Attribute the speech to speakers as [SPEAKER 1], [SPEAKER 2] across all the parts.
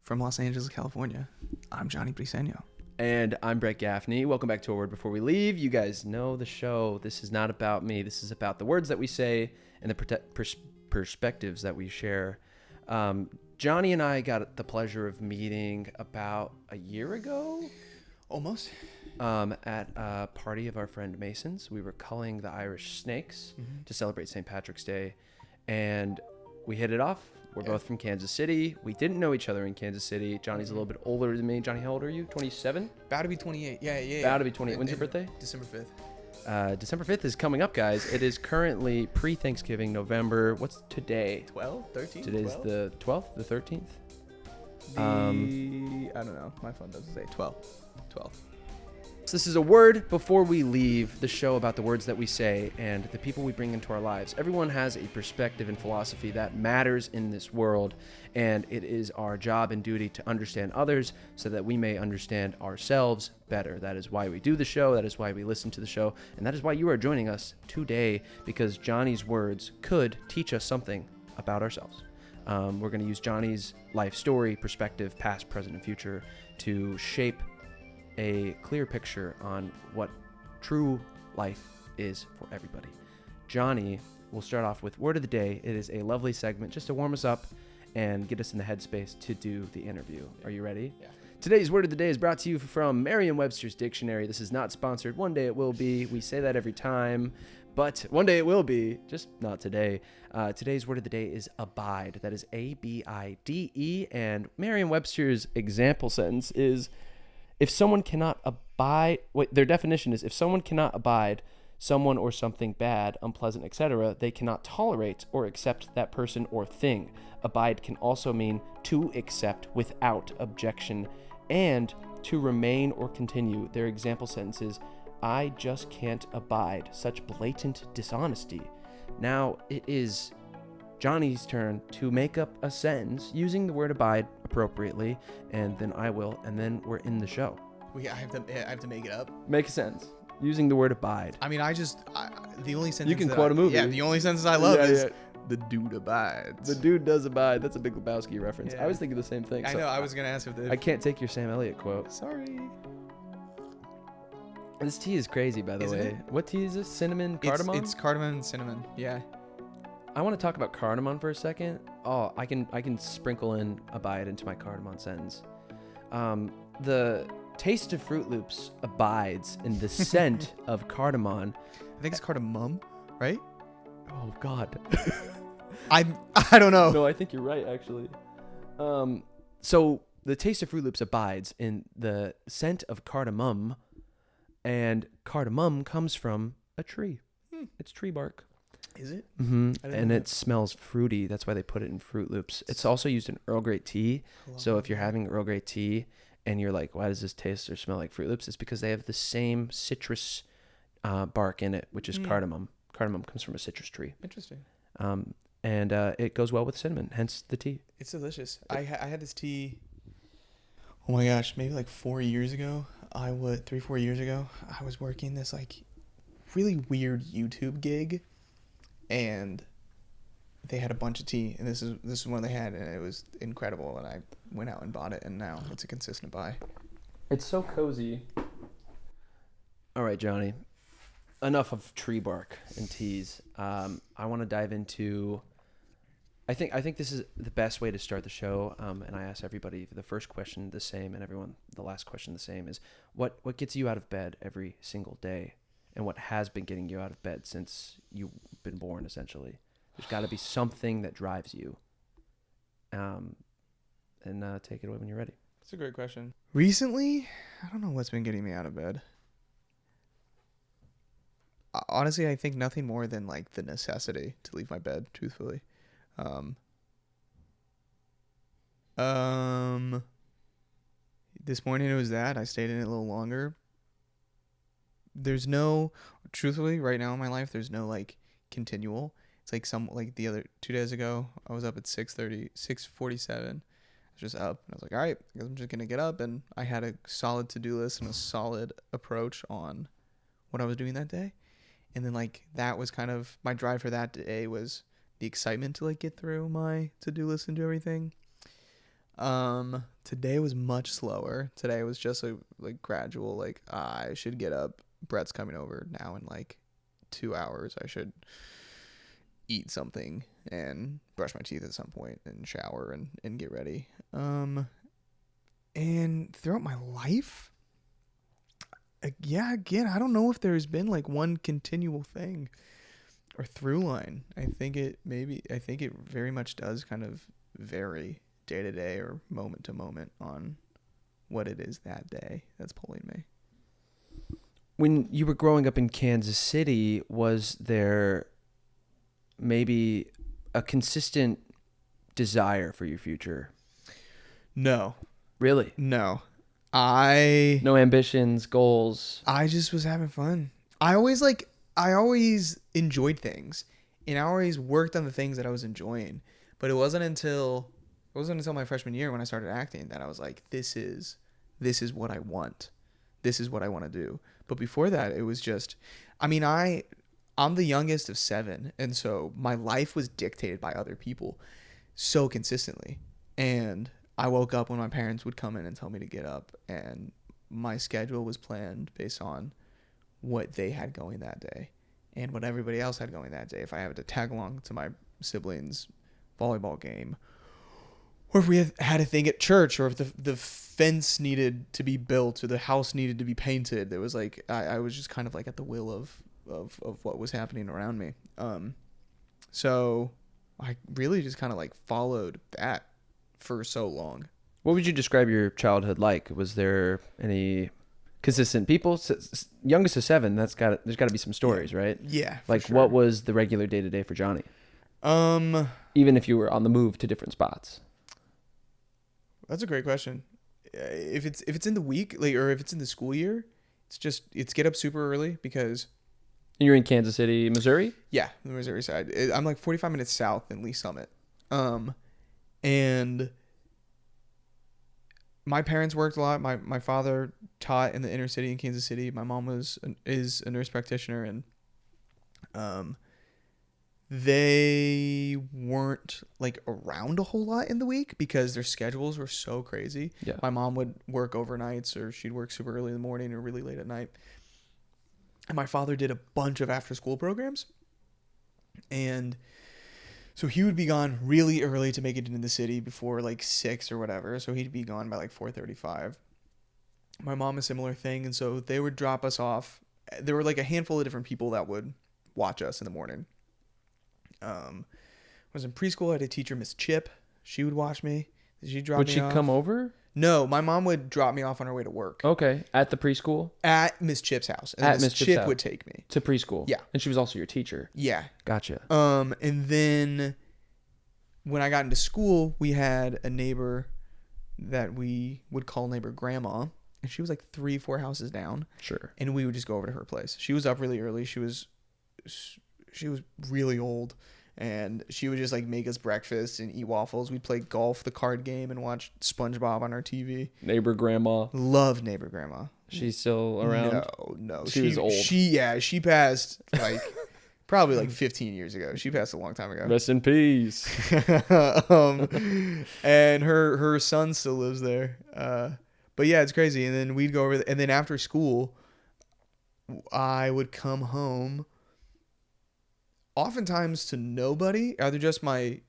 [SPEAKER 1] from Los Angeles, California. I'm Johnny Briseno.
[SPEAKER 2] And I'm Brett Gaffney. Welcome back to A Word Before We Leave. You guys know the show. This is not about me. This is about the words that we say and the perspectives that we share. Johnny and I got the pleasure of meeting about a year ago.
[SPEAKER 1] Almost.
[SPEAKER 2] At a party of our friend Mason's. We were culling the Irish snakes to celebrate St. Patrick's Day. And we hit it off. We're both from Kansas City. We didn't know each other in Kansas City. Johnny's a little bit older than me. Johnny, how old are you? 27?
[SPEAKER 1] About to be 28. Yeah.
[SPEAKER 2] About to be 28. When's your birthday?
[SPEAKER 1] December 5th.
[SPEAKER 2] December 5th is coming up, guys. It is currently pre-Thanksgiving, November. What's today?
[SPEAKER 1] 12? 13?
[SPEAKER 2] Today's
[SPEAKER 1] 12?
[SPEAKER 2] the 12th, the 13th?
[SPEAKER 1] I don't know. My phone doesn't say 12. 12.
[SPEAKER 2] So this is A Word Before We Leave, the show about the words that we say and the people we bring into our lives. Everyone has a perspective and philosophy that matters in this world, and it is our job and duty to understand others so that we may understand ourselves better. That is why we do the show, that is why we listen to the show, and that is why you are joining us today, because Johnny's words could teach us something about ourselves. We're going to use Johnny's life story, perspective, past, present, and future to shape a clear picture on what true life is for everybody. Johnny will start off with Word of the Day. It is a lovely segment just to warm us up and get us in the headspace to do the interview. Are you ready?
[SPEAKER 1] Yeah.
[SPEAKER 2] Today's Word of the Day is brought to you from Merriam-Webster's Dictionary. This is not sponsored. One day it will be. We say that every time, but one day it will be, just not today. Today's Word of the Day is abide. That is A-B-I-D-E, and Merriam-Webster's example sentence is, if someone cannot abide, their definition is, if someone cannot abide someone or something bad, unpleasant, etc., they cannot tolerate or accept that person or thing. Abide can also mean to accept without objection and to remain or continue. Their example sentence is, I just can't abide such blatant dishonesty. Now it is Johnny's turn to make up a sentence using the word abide appropriately, and then I will, and then we're in the show.
[SPEAKER 1] I have to make it up.
[SPEAKER 2] Make a sentence using the word abide.
[SPEAKER 1] I mean, the only sentence
[SPEAKER 2] You can quote a movie.
[SPEAKER 1] Yeah, the only sentence I love is
[SPEAKER 2] yeah.
[SPEAKER 1] the dude abides.
[SPEAKER 2] The dude does abide. That's a Big Lebowski reference.
[SPEAKER 1] Yeah.
[SPEAKER 2] I was thinking the same thing.
[SPEAKER 1] I know. I was gonna ask if the.
[SPEAKER 2] I can't take your Sam Elliott quote.
[SPEAKER 1] Sorry.
[SPEAKER 2] This tea is crazy, by the
[SPEAKER 1] Isn't
[SPEAKER 2] way.
[SPEAKER 1] it?
[SPEAKER 2] What tea is this? Cinnamon, cardamom?
[SPEAKER 1] It's cardamom and cinnamon. Yeah.
[SPEAKER 2] I want to talk about cardamom for a second. Oh, I can sprinkle in abide into my cardamom sentence. The taste of Fruit Loops abides in the scent of cardamom.
[SPEAKER 1] I think it's cardamom, right?
[SPEAKER 2] Oh God.
[SPEAKER 1] I don't know.
[SPEAKER 2] No, I think you're right, actually. So the taste of Fruit Loops abides in the scent of cardamom, and cardamom comes from a tree. It's tree bark.
[SPEAKER 1] Is it?
[SPEAKER 2] Mm-hmm.
[SPEAKER 1] I didn't
[SPEAKER 2] And
[SPEAKER 1] know
[SPEAKER 2] it smells fruity. That's why they put it in Fruit Loops. It's also used in Earl Grey tea. So if you're having Earl Grey tea and you're like, why does this taste or smell like Fruit Loops? It's because they have the same citrus bark in it, which is cardamom. Cardamom comes from a citrus tree.
[SPEAKER 1] Interesting.
[SPEAKER 2] And it goes well with cinnamon, hence the tea.
[SPEAKER 1] It's delicious. I had this tea. Oh my gosh, maybe like 4 years ago. 3-4 years ago, I was working this like really weird YouTube gig, and they had a bunch of tea, and this is one they had, and it was incredible, and I went out and bought it, and now it's a consistent buy.
[SPEAKER 2] It's so cozy. All right, Johnny. Enough of tree bark and teas. I want to dive into. I think this is the best way to start the show. And I ask everybody the first question the same, and everyone the last question the same is what gets you out of bed every single day, and what has been getting you out of bed since you've been born. Essentially, there's got to be something that drives you. And take it away when you're ready.
[SPEAKER 1] That's a great question. Recently, I don't know what's been getting me out of bed. Honestly, I think nothing more than like the necessity to leave my bed, truthfully. This morning it was that. I stayed in it a little longer. Truthfully, right now in my life, there's no like continual. It's like the other 2 days ago, I was up at 6:47. I was just up, and I was like, all right, I guess I'm just going to get up. And I had a solid to-do list and a solid approach on what I was doing that day. And then like that was kind of my drive for that day, was the excitement to like get through my to-do list and do everything. Today was much slower. Today was just a like gradual, like I should get up. Brett's coming over now in like 2 hours. I should eat something and brush my teeth at some point and shower and get ready. And throughout my life, yeah, again, I don't know if there's been like one continual thing or through line. I think it very much does kind of vary day to day or moment to moment on what it is that day that's pulling me.
[SPEAKER 2] When you were growing up in Kansas City, was there maybe a consistent desire for your future?
[SPEAKER 1] No.
[SPEAKER 2] Really?
[SPEAKER 1] No.
[SPEAKER 2] No ambitions, goals.
[SPEAKER 1] I just was having fun. I always enjoyed things, and I always worked on the things that I was enjoying. But it wasn't until my freshman year when I started acting that I was like, this is what I want. This is what I want to do. But before that, it was just, I'm the youngest of 7, and so my life was dictated by other people so consistently. And I woke up when my parents would come in and tell me to get up, and my schedule was planned based on what they had going that day and what everybody else had going that day. If I had to tag along to my siblings' volleyball game, or if we had a thing at church, or if the fence needed to be built or the house needed to be painted, there was like I was just kind of like at the will of what was happening around me. So I really just kind of like followed that for so long.
[SPEAKER 2] What would you describe your childhood like? Was there any consistent people? Youngest of 7, there's got to be some stories, right?
[SPEAKER 1] Yeah.
[SPEAKER 2] Like
[SPEAKER 1] sure.
[SPEAKER 2] What was the regular day to day for Johnny? Even if you were on the move to different spots.
[SPEAKER 1] That's a great question. If it's in the week, like, or if it's in the school year, it's get up super early because
[SPEAKER 2] You're in Kansas City, Missouri?
[SPEAKER 1] Yeah, the Missouri side. I'm like 45 minutes south in Lee Summit. And my parents worked a lot. My father taught in the inner city in Kansas City. My mom is a nurse practitioner, and they weren't like around a whole lot in the week because their schedules were so crazy.
[SPEAKER 2] Yeah.
[SPEAKER 1] My mom would work overnights, or she'd work super early in the morning or really late at night. And my father did a bunch of after school programs. And so he would be gone really early to make it into the city before like 6 or whatever. So he'd be gone by like 4:35. My mom, a similar thing. And so they would drop us off. There were like a handful of different people that would watch us in the morning. I was in preschool. I had a teacher, Miss Chip. She would watch me. She'd drop
[SPEAKER 2] Would
[SPEAKER 1] me
[SPEAKER 2] she
[SPEAKER 1] off.
[SPEAKER 2] come over?
[SPEAKER 1] No, my mom would drop me off on her way to work.
[SPEAKER 2] Okay. At the preschool?
[SPEAKER 1] At Miss Chip's house. And
[SPEAKER 2] At
[SPEAKER 1] Miss
[SPEAKER 2] Miss Chip's
[SPEAKER 1] Chip
[SPEAKER 2] house.
[SPEAKER 1] would take me.
[SPEAKER 2] To preschool?
[SPEAKER 1] Yeah.
[SPEAKER 2] And she was also your teacher?
[SPEAKER 1] Yeah.
[SPEAKER 2] Gotcha.
[SPEAKER 1] And then when I got into school, we had a neighbor that we would call neighbor Grandma. And she was like 3-4 houses down.
[SPEAKER 2] Sure.
[SPEAKER 1] And we would just go over to her place. She was up really early. She was really old. And she would just like make us breakfast and eat waffles. We'd play golf, the card game, and watch SpongeBob on our TV.
[SPEAKER 2] Neighbor Grandma.
[SPEAKER 1] Love neighbor Grandma.
[SPEAKER 2] She's still around?
[SPEAKER 1] No.
[SPEAKER 2] She was old.
[SPEAKER 1] She passed like probably like 15 years ago. She passed a long time ago.
[SPEAKER 2] Rest in peace.
[SPEAKER 1] And her son still lives there. But yeah, it's crazy. And then we'd go over, and then after school, I would come home. Oftentimes to nobody, either just my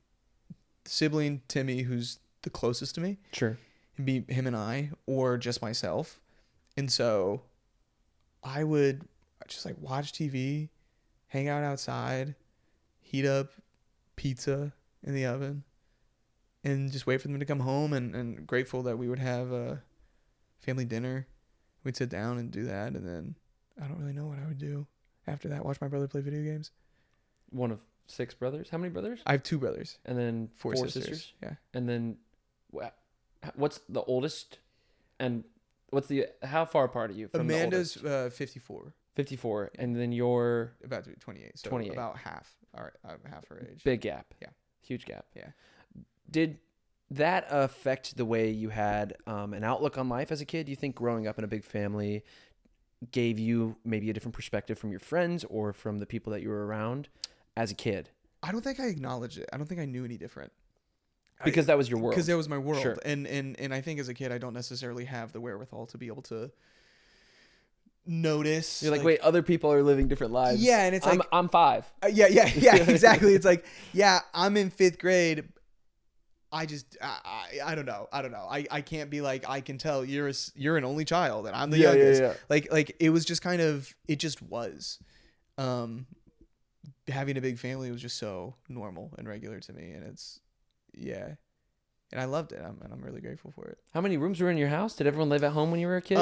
[SPEAKER 1] sibling Timmy, who's the closest to me,
[SPEAKER 2] Sure.
[SPEAKER 1] and be him and I, or just myself. And so I would just like watch TV, hang out outside, heat up pizza in the oven, and just wait for them to come home. And grateful that we would have a family dinner. We'd sit down and do that, and then I don't really know what I would do after that. Watch my brother play video games.
[SPEAKER 2] One of 6 brothers? How many brothers?
[SPEAKER 1] I have 2 brothers.
[SPEAKER 2] And then
[SPEAKER 1] 4 sisters. Yeah.
[SPEAKER 2] And then what's the oldest? And how far apart are you from
[SPEAKER 1] Amanda's
[SPEAKER 2] the oldest?
[SPEAKER 1] 54.
[SPEAKER 2] 54. And then you're
[SPEAKER 1] About to be 28. So
[SPEAKER 2] 28.
[SPEAKER 1] about half. All right, half her age.
[SPEAKER 2] big gap.
[SPEAKER 1] Yeah.
[SPEAKER 2] Huge gap.
[SPEAKER 1] Yeah.
[SPEAKER 2] Did that affect the way you had an outlook on life as a kid? Do you think growing up in a big family gave you maybe a different perspective from your friends or from the people that you were around as a kid?
[SPEAKER 1] I don't think I acknowledged it. I don't think I knew any different.
[SPEAKER 2] Because that was your world.
[SPEAKER 1] Because that was my world.
[SPEAKER 2] Sure.
[SPEAKER 1] And I think as a kid, I don't necessarily have the wherewithal to be able to notice.
[SPEAKER 2] You're like, wait, other people are living different lives.
[SPEAKER 1] Yeah, and it's like
[SPEAKER 2] I'm 5.
[SPEAKER 1] yeah, exactly. It's like, yeah, I'm in 5th grade. I don't know. I can't be like, I can tell you're an only child and I'm the youngest.
[SPEAKER 2] Yeah.
[SPEAKER 1] Like it was just kind of, it just was. Having a big family was just so normal and regular to me, and it's, yeah, and I loved it. I'm really grateful for it.
[SPEAKER 2] How many rooms were in your house? Did everyone live at home when you were a kid?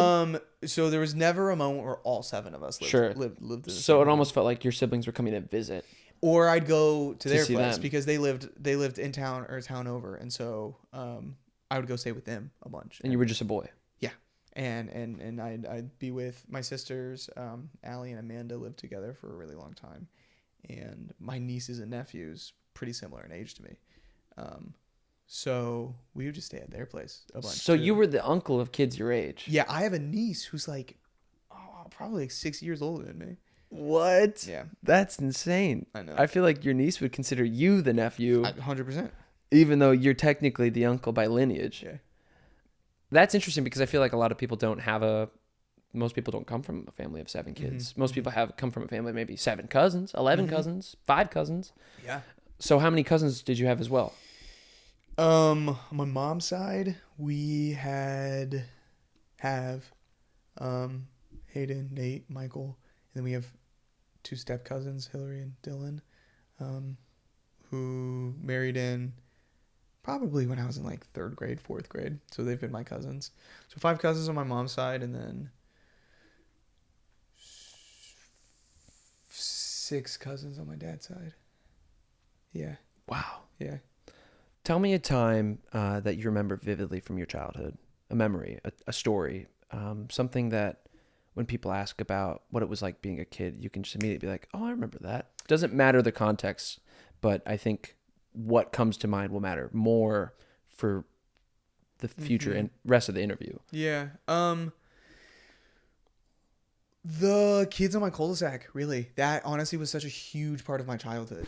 [SPEAKER 1] So there was never a moment where all 7 of us lived.
[SPEAKER 2] Sure.
[SPEAKER 1] Lived in the
[SPEAKER 2] So
[SPEAKER 1] same
[SPEAKER 2] it
[SPEAKER 1] room.
[SPEAKER 2] almost felt like your siblings were coming to visit.
[SPEAKER 1] Or I'd go to their
[SPEAKER 2] see
[SPEAKER 1] place
[SPEAKER 2] them.
[SPEAKER 1] because they lived in town or a town over, and so I would go stay with them a bunch.
[SPEAKER 2] And you were just a boy.
[SPEAKER 1] Yeah, and I'd be with my sisters. Allie and Amanda lived together for a really long time, and my nieces and nephews pretty similar in age to me. So we would just stay at their place a bunch.
[SPEAKER 2] So
[SPEAKER 1] too.
[SPEAKER 2] you were the uncle of kids your age.
[SPEAKER 1] Yeah, I have a niece who's like, probably like 6 years older than me.
[SPEAKER 2] What?
[SPEAKER 1] Yeah,
[SPEAKER 2] That's insane.
[SPEAKER 1] I know.
[SPEAKER 2] I feel like your niece would consider you the nephew,
[SPEAKER 1] 100%.
[SPEAKER 2] even though you're technically the uncle by lineage.
[SPEAKER 1] Yeah.
[SPEAKER 2] That's interesting because I feel like a lot of people most people don't come from a family of 7 kids.
[SPEAKER 1] Mm-hmm.
[SPEAKER 2] Most people come from a family of maybe 7 cousins, 11
[SPEAKER 1] Mm-hmm.
[SPEAKER 2] cousins, 5 cousins.
[SPEAKER 1] Yeah.
[SPEAKER 2] So how many cousins did you have as well?
[SPEAKER 1] On my mom's side, we have Hayden, Nate, Michael, and then we have 2 step cousins, Hillary and Dylan, who married in probably when I was in like 3rd grade, 4th grade. So they've been my cousins. So 5 cousins on my mom's side, and then 6 cousins on my dad's side. Yeah.
[SPEAKER 2] Wow.
[SPEAKER 1] Yeah.
[SPEAKER 2] Tell me a time that you remember vividly from your childhood, a memory, a story, something that when people ask about what it was like being a kid, you can just immediately be like, oh, I remember that. Doesn't matter the context, but I think what comes to mind will matter more for the future and rest of the interview.
[SPEAKER 1] Yeah. The kids on my cul-de-sac, really. That honestly was such a huge part of my childhood.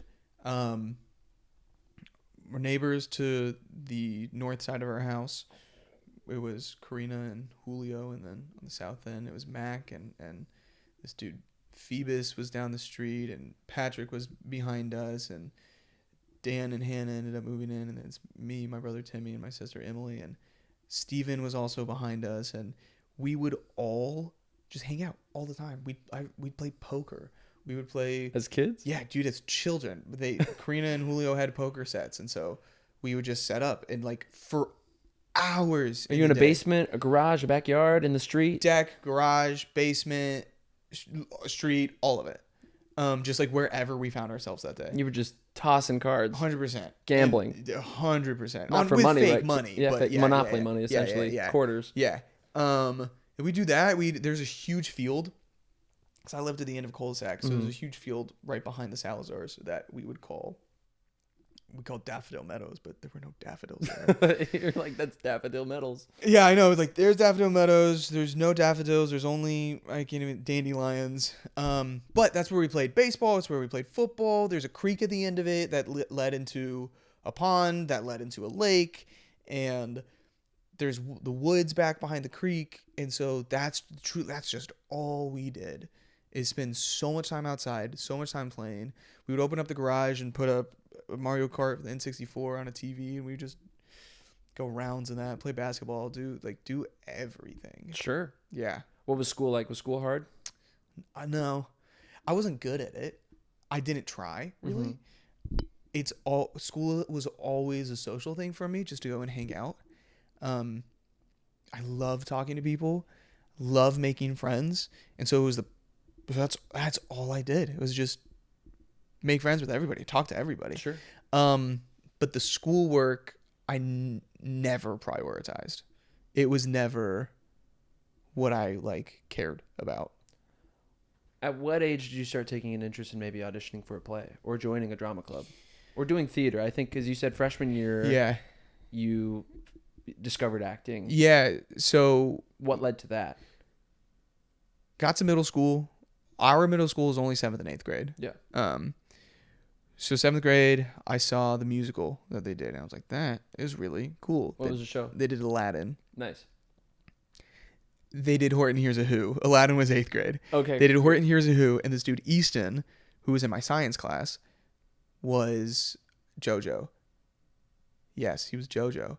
[SPEAKER 1] We're neighbors to the north side of our house. It was Karina and Julio, and then on the south end it was Mac and this dude Phoebus was down the street, and Patrick was behind us, and Dan and Hannah ended up moving in, and then it's me, my brother Timmy, and my sister Emily, and Steven was also behind us, and we would all just hang out all the time. We'd play poker. We would play
[SPEAKER 2] As kids?
[SPEAKER 1] Yeah, dude, as children. Karina and Julio had poker sets, and so we would just set up and like for hours.
[SPEAKER 2] Are you in a basement, a garage, a backyard, in the street?
[SPEAKER 1] Deck, garage, basement, street, all of it. Just like wherever we found ourselves that day.
[SPEAKER 2] You were just tossing cards.
[SPEAKER 1] 100%.
[SPEAKER 2] Gambling.
[SPEAKER 1] 100%.
[SPEAKER 2] Not for
[SPEAKER 1] with
[SPEAKER 2] money,
[SPEAKER 1] fake
[SPEAKER 2] like
[SPEAKER 1] money.
[SPEAKER 2] Yeah,
[SPEAKER 1] but
[SPEAKER 2] Monopoly money, essentially.
[SPEAKER 1] Yeah.
[SPEAKER 2] Quarters.
[SPEAKER 1] Yeah. If we do that, there's a huge field. Because I lived at the end of cul-de-sac, so there's a huge field right behind the Salazars that we called Daffodil Meadows, but there were no daffodils there.
[SPEAKER 2] You're like, that's Daffodil Metals.
[SPEAKER 1] Yeah, I know. Like, there's Daffodil Meadows. There's no daffodils. There's only, I can't even, dandelions. But that's where we played baseball. It's where we played football. There's a creek at the end of it that led into a pond that led into a lake. And there's the woods back behind the creek. And so that's true. That's just all we did is spend so much time outside, so much time playing. We would open up the garage and put up Mario Kart with the N64 on a TV, and we just go rounds in that, play basketball, do everything.
[SPEAKER 2] Sure.
[SPEAKER 1] Yeah.
[SPEAKER 2] What was school like? Was school hard?
[SPEAKER 1] No, I wasn't good at it. I didn't try really. School was always a social thing for me, just to go and hang out. I love talking to people, love making friends, and so that's all I did. It was just make friends with everybody, talk to everybody.
[SPEAKER 2] Sure.
[SPEAKER 1] But the schoolwork I never prioritized. It was never what I cared about.
[SPEAKER 2] At what age did you start taking an interest in maybe auditioning for a play or joining a drama club or doing theater? I think because you said freshman year, you discovered acting.
[SPEAKER 1] Yeah. So
[SPEAKER 2] what led to that?
[SPEAKER 1] got to middle school. Our middle school is only 7th and 8th grade.
[SPEAKER 2] Yeah.
[SPEAKER 1] So 7th grade, I saw the musical that they did, and I was like, that is really cool.
[SPEAKER 2] What was the show?
[SPEAKER 1] They did Aladdin.
[SPEAKER 2] Nice.
[SPEAKER 1] They did Horton Hears a Who. Aladdin was 8th grade.
[SPEAKER 2] Okay.
[SPEAKER 1] They did Horton Hears a Who, and this dude Easton, who was in my science class, was JoJo. Yes, he was JoJo.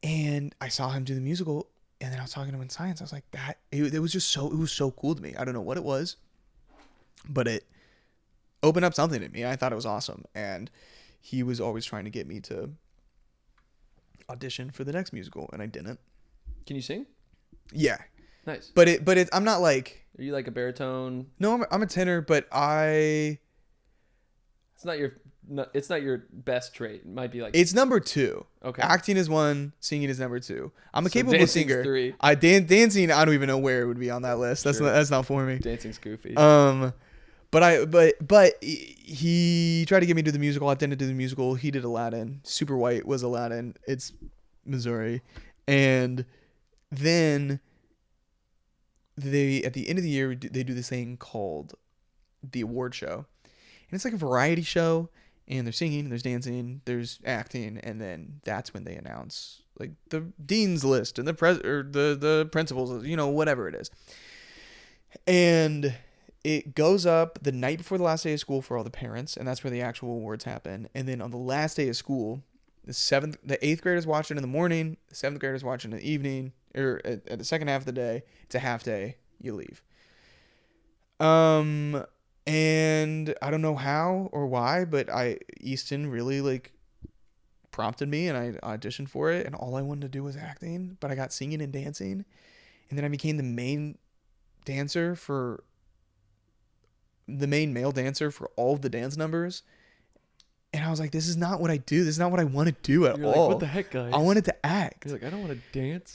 [SPEAKER 1] And I saw him do the musical, and then I was talking to him in science. I was like, it was just so, it was so cool to me. I don't know what it was, but it opened up something in me. I thought it was awesome. And he was always trying to get me to audition for the next musical, and I didn't.
[SPEAKER 2] Can you sing?
[SPEAKER 1] Yeah.
[SPEAKER 2] Nice.
[SPEAKER 1] But I'm not like,
[SPEAKER 2] Are you like a baritone?
[SPEAKER 1] no, I'm a tenor, but
[SPEAKER 2] It's not your best trait. It might be like
[SPEAKER 1] it's number 2.
[SPEAKER 2] okay.
[SPEAKER 1] Acting is 1, singing is number 2. I'm a
[SPEAKER 2] So
[SPEAKER 1] capable
[SPEAKER 2] dancing's
[SPEAKER 1] singer.
[SPEAKER 2] 3.
[SPEAKER 1] Dancing, I don't even know where it would be on that list.
[SPEAKER 2] Sure.
[SPEAKER 1] That's not for me.
[SPEAKER 2] Dancing's goofy.
[SPEAKER 1] But he tried to get me to do the musical. I didn't do the musical. He did Aladdin. Super White was Aladdin. It's Missouri. And then at the end of the year, they do this thing called the award show. And it's like a variety show. And there's singing, there's dancing, there's acting. And then that's when they announce like the dean's list and the principals, whatever it is. And it goes up the night before the last day of school for all the parents, and that's where the actual awards happen. And then on the last day of school, the 8th graders watch it in the morning, the 7th graders watch it in the evening, or at the second half of the day. It's a half day. You leave. And I don't know how or why, but Easton really like prompted me, and I auditioned for it, and all I wanted to do was acting, but I got singing and dancing, and then I became the main male dancer for all of the dance numbers. And I was like, this is not what I do. This is not what I want to do at
[SPEAKER 2] You're
[SPEAKER 1] all.
[SPEAKER 2] like, what the heck, guys?
[SPEAKER 1] I wanted to act.
[SPEAKER 2] You're like, I don't want to dance.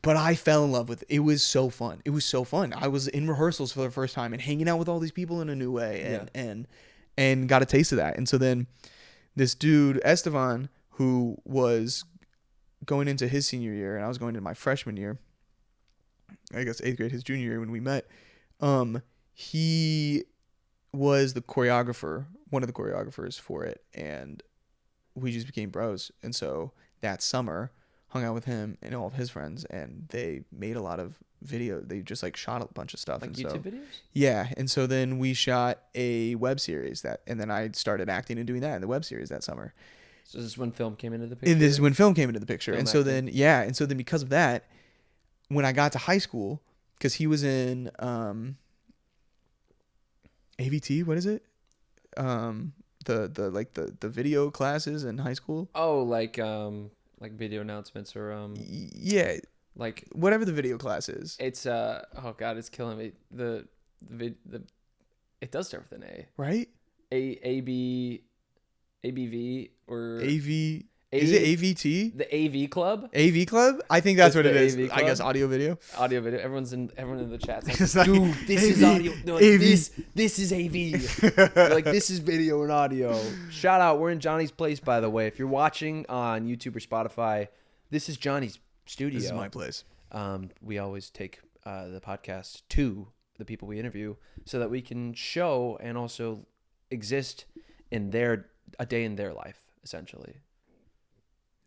[SPEAKER 1] But I fell in love with it. It was so fun. It was so fun. I was in rehearsals for the first time and hanging out with all these people in a new way, and got a taste of that. And so then this dude, Estevan, who was going into his senior year, and I was going into my freshman year, I guess 8th grade, his junior year when we met, he was one of the choreographers for it, and we just became bros. And so that summer, hung out with him and all of his friends, and they made a lot of video. They just like shot a bunch of stuff.
[SPEAKER 2] Like
[SPEAKER 1] and
[SPEAKER 2] YouTube
[SPEAKER 1] so,
[SPEAKER 2] videos?
[SPEAKER 1] Yeah, and so then we shot a web series and then I started acting and doing that in the web series that summer.
[SPEAKER 2] So this is when film came into the picture?
[SPEAKER 1] And this is when film came into the picture.
[SPEAKER 2] Film
[SPEAKER 1] and so
[SPEAKER 2] acting.
[SPEAKER 1] then because of that, when I got to high school, because he was in AVT, what is it? The video classes in high school.
[SPEAKER 2] Oh, like video announcements or
[SPEAKER 1] Yeah,
[SPEAKER 2] like
[SPEAKER 1] whatever the video class is.
[SPEAKER 2] it's oh god, it's killing me. The it does start with an A.
[SPEAKER 1] Right?
[SPEAKER 2] ABV or
[SPEAKER 1] AV. Is it AVT?
[SPEAKER 2] The AV Club?
[SPEAKER 1] AV Club? I think that's
[SPEAKER 2] It's
[SPEAKER 1] what it
[SPEAKER 2] the
[SPEAKER 1] is.
[SPEAKER 2] AV
[SPEAKER 1] I guess
[SPEAKER 2] Club?
[SPEAKER 1] audio video.
[SPEAKER 2] Audio video. Everyone in the chat.
[SPEAKER 1] It's
[SPEAKER 2] Like,
[SPEAKER 1] like,
[SPEAKER 2] dude, this is
[SPEAKER 1] AV,
[SPEAKER 2] audio. No,
[SPEAKER 1] AV.
[SPEAKER 2] this is AV. They're like, this is video and audio. Shout out. We're in Johnny's place, by the way. If you're watching on YouTube or Spotify, this is Johnny's studio.
[SPEAKER 1] This is my place.
[SPEAKER 2] We always take the podcast to the people we interview so that we can show and also exist in a day in their life, essentially.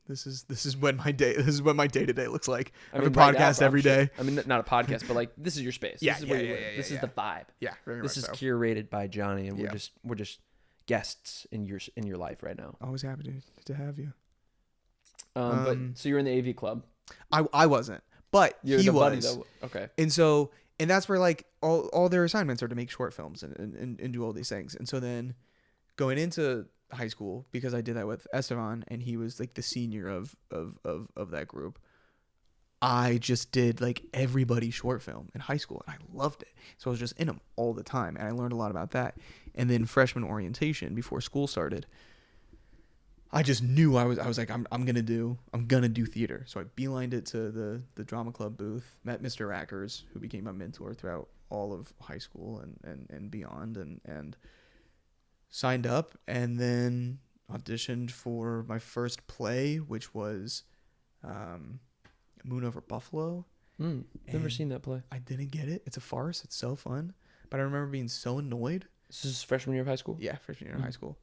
[SPEAKER 1] This is what my day to day looks like. I have a
[SPEAKER 2] right now,
[SPEAKER 1] podcast every day.
[SPEAKER 2] I mean, not a podcast, but like this is your space.
[SPEAKER 1] Yeah,
[SPEAKER 2] This is where you
[SPEAKER 1] yeah,
[SPEAKER 2] live.
[SPEAKER 1] yeah,
[SPEAKER 2] This
[SPEAKER 1] yeah,
[SPEAKER 2] is the vibe.
[SPEAKER 1] Yeah, very
[SPEAKER 2] This
[SPEAKER 1] much
[SPEAKER 2] is
[SPEAKER 1] so.
[SPEAKER 2] curated by Johnny, and
[SPEAKER 1] Yeah.
[SPEAKER 2] we're just guests in your life right now.
[SPEAKER 1] Always happy to have you.
[SPEAKER 2] But so you're in the AV club.
[SPEAKER 1] I wasn't, but
[SPEAKER 2] You're
[SPEAKER 1] he
[SPEAKER 2] the
[SPEAKER 1] was.
[SPEAKER 2] buddy though. Okay.
[SPEAKER 1] And that's where like all their assignments are to make short films and do all these things. And so then going into high school, because I did that with Estevan and he was like the senior of that group, I just did like everybody's short film in high school and I loved it. So I was just in them all the time and I learned a lot about that. And then freshman orientation before school started, I just knew I was like, I'm gonna do theater. So I beelined it to the drama club booth, met Mr. Ackers, who became my mentor throughout all of high school and beyond, and signed up, and then auditioned for my first play, which was Moon Over Buffalo.
[SPEAKER 2] Never seen that play.
[SPEAKER 1] I didn't get it. It's a farce. It's so fun. But I remember being so annoyed.
[SPEAKER 2] This is freshman year of high school?
[SPEAKER 1] Yeah, freshman year of high school.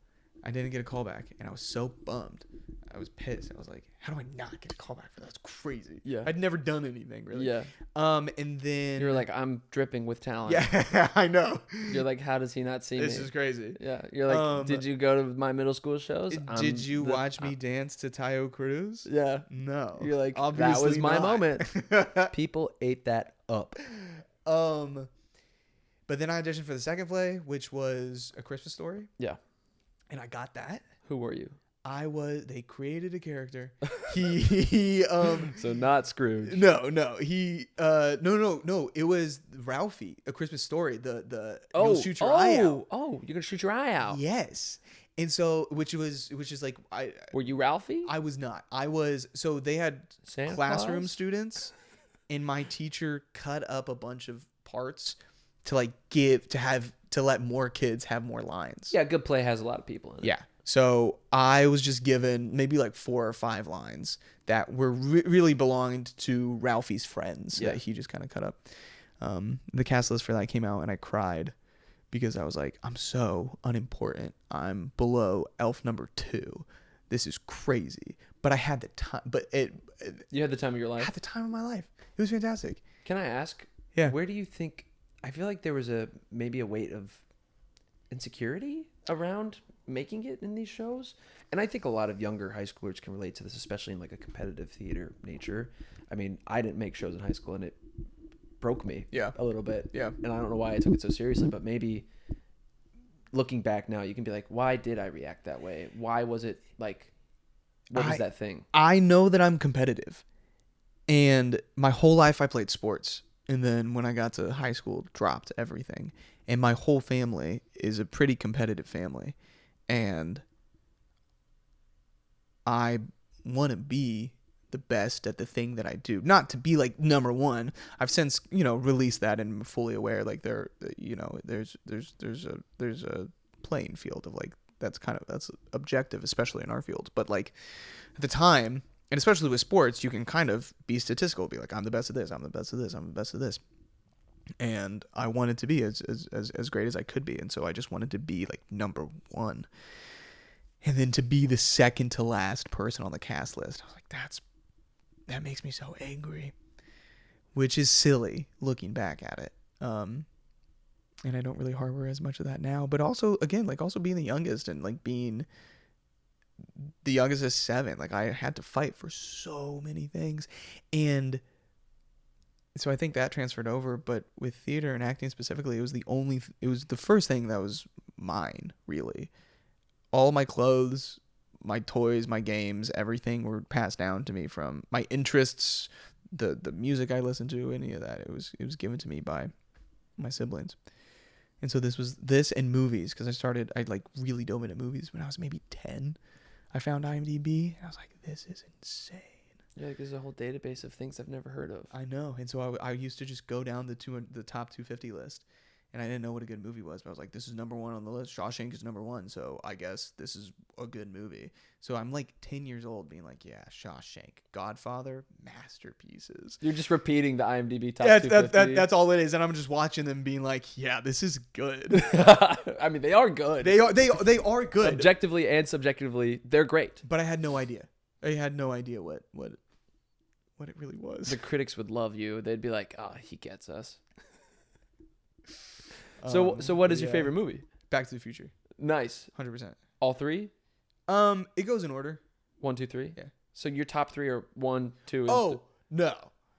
[SPEAKER 1] I didn't get a call back, and I was so bummed. I was pissed. I was like, how do I not get a call back for that? That's crazy.
[SPEAKER 2] Yeah.
[SPEAKER 1] I'd never done anything really.
[SPEAKER 2] Yeah.
[SPEAKER 1] And then
[SPEAKER 2] You're like, I'm dripping with talent.
[SPEAKER 1] yeah, I know.
[SPEAKER 2] You're like, how does he not see
[SPEAKER 1] This
[SPEAKER 2] me?
[SPEAKER 1] is crazy.
[SPEAKER 2] Yeah. You're like, did you go to my middle school shows?
[SPEAKER 1] Did you watch me dance to Tayo Cruz?
[SPEAKER 2] Yeah.
[SPEAKER 1] No.
[SPEAKER 2] You're like,
[SPEAKER 1] obviously
[SPEAKER 2] that was my
[SPEAKER 1] not.
[SPEAKER 2] moment. People ate that up.
[SPEAKER 1] But then I auditioned for the second play, which was A Christmas Story.
[SPEAKER 2] Yeah.
[SPEAKER 1] And I got that.
[SPEAKER 2] Who were you?
[SPEAKER 1] They created a character. He
[SPEAKER 2] So not Scrooge.
[SPEAKER 1] no, it was Ralphie, A Christmas Story, the you'll shoot your eye out.
[SPEAKER 2] Oh, you're gonna shoot your eye out.
[SPEAKER 1] Yes. And so which is like
[SPEAKER 2] Were you Ralphie?
[SPEAKER 1] I was not. I was so they had
[SPEAKER 2] Santa
[SPEAKER 1] classroom
[SPEAKER 2] Claus?
[SPEAKER 1] students and my teacher cut up a bunch of parts to like to let more kids have more lines.
[SPEAKER 2] Yeah, good play has a lot of people in it.
[SPEAKER 1] Yeah. So I was just given maybe like 4 or 5 lines that were really belonged to Ralphie's friends that he just kind of cut up. The cast list for that came out and I cried because I was like, I'm so unimportant. I'm below elf number 2. This is crazy. But I had the time.
[SPEAKER 2] You had the time of your
[SPEAKER 1] I
[SPEAKER 2] life.
[SPEAKER 1] had the time of my life. It was fantastic.
[SPEAKER 2] Can I ask?
[SPEAKER 1] Yeah.
[SPEAKER 2] Where do you think? I feel like there was maybe a weight of insecurity around making it in these shows, and I think a lot of younger high schoolers can relate to this, especially in like a competitive theater nature. I mean, I didn't make shows in high school, and it broke me a little bit.
[SPEAKER 1] Yeah.
[SPEAKER 2] And I don't know why I took it so seriously, but maybe looking back now, you can be like, why did I react that way? Why was it like? What was that thing?
[SPEAKER 1] I know that I'm competitive, and my whole life I played sports. And then when I got to high school, dropped everything. And my whole family is a pretty competitive family. And I want to be the best at the thing that I do. Not to be like number one. I've since, released that and I'm fully aware like there's a playing field of like that's objective, especially in our field. But like at the time, and especially with sports, you can kind of be statistical, be like, I'm the best at this, I'm the best at this, I'm the best at this. And I wanted to be as great as I could be. And so I just wanted to be like number 1. And then to be the second to last person on the cast list, I was like, that makes me so angry, which is silly looking back at it. And I don't really harbor as much of that now, but also again, like also being the youngest and like being the youngest is 7. Like I had to fight for so many things. And so I think that transferred over, but with theater and acting specifically, it was the first thing that was mine, really. All my clothes, my toys, my games, everything were passed down to me from my interests, the music I listened to, any of that. It was given to me by my siblings. And so this and movies, because I like really dove into movies when I was maybe 10. I found IMDb and I was like, this is insane.
[SPEAKER 2] Yeah, like there's a whole database of things I've never heard of.
[SPEAKER 1] I know. And so I used to just go down the top 250 list, and I didn't know what a good movie was, but I was like, this is number 1 on the list. Shawshank is number 1, so I guess this is a good movie. So I'm like 10 years old being like, yeah, Shawshank, Godfather, masterpieces.
[SPEAKER 2] You're just repeating the IMDb top 250.
[SPEAKER 1] That's all it is, and I'm just watching them being like, yeah, this is good.
[SPEAKER 2] I mean, they are good.
[SPEAKER 1] They are good.
[SPEAKER 2] Objectively and subjectively, they're great.
[SPEAKER 1] But I had no idea. I had no idea what it really was.
[SPEAKER 2] The critics would love you. They'd be like, "Oh, he gets us." So what is your favorite movie?
[SPEAKER 1] Back to the Future.
[SPEAKER 2] Nice.
[SPEAKER 1] 100%.
[SPEAKER 2] All 3?
[SPEAKER 1] It goes in order.
[SPEAKER 2] 1, 2, 3.
[SPEAKER 1] Yeah.
[SPEAKER 2] So your top 3 are 1, 2.
[SPEAKER 1] Oh no,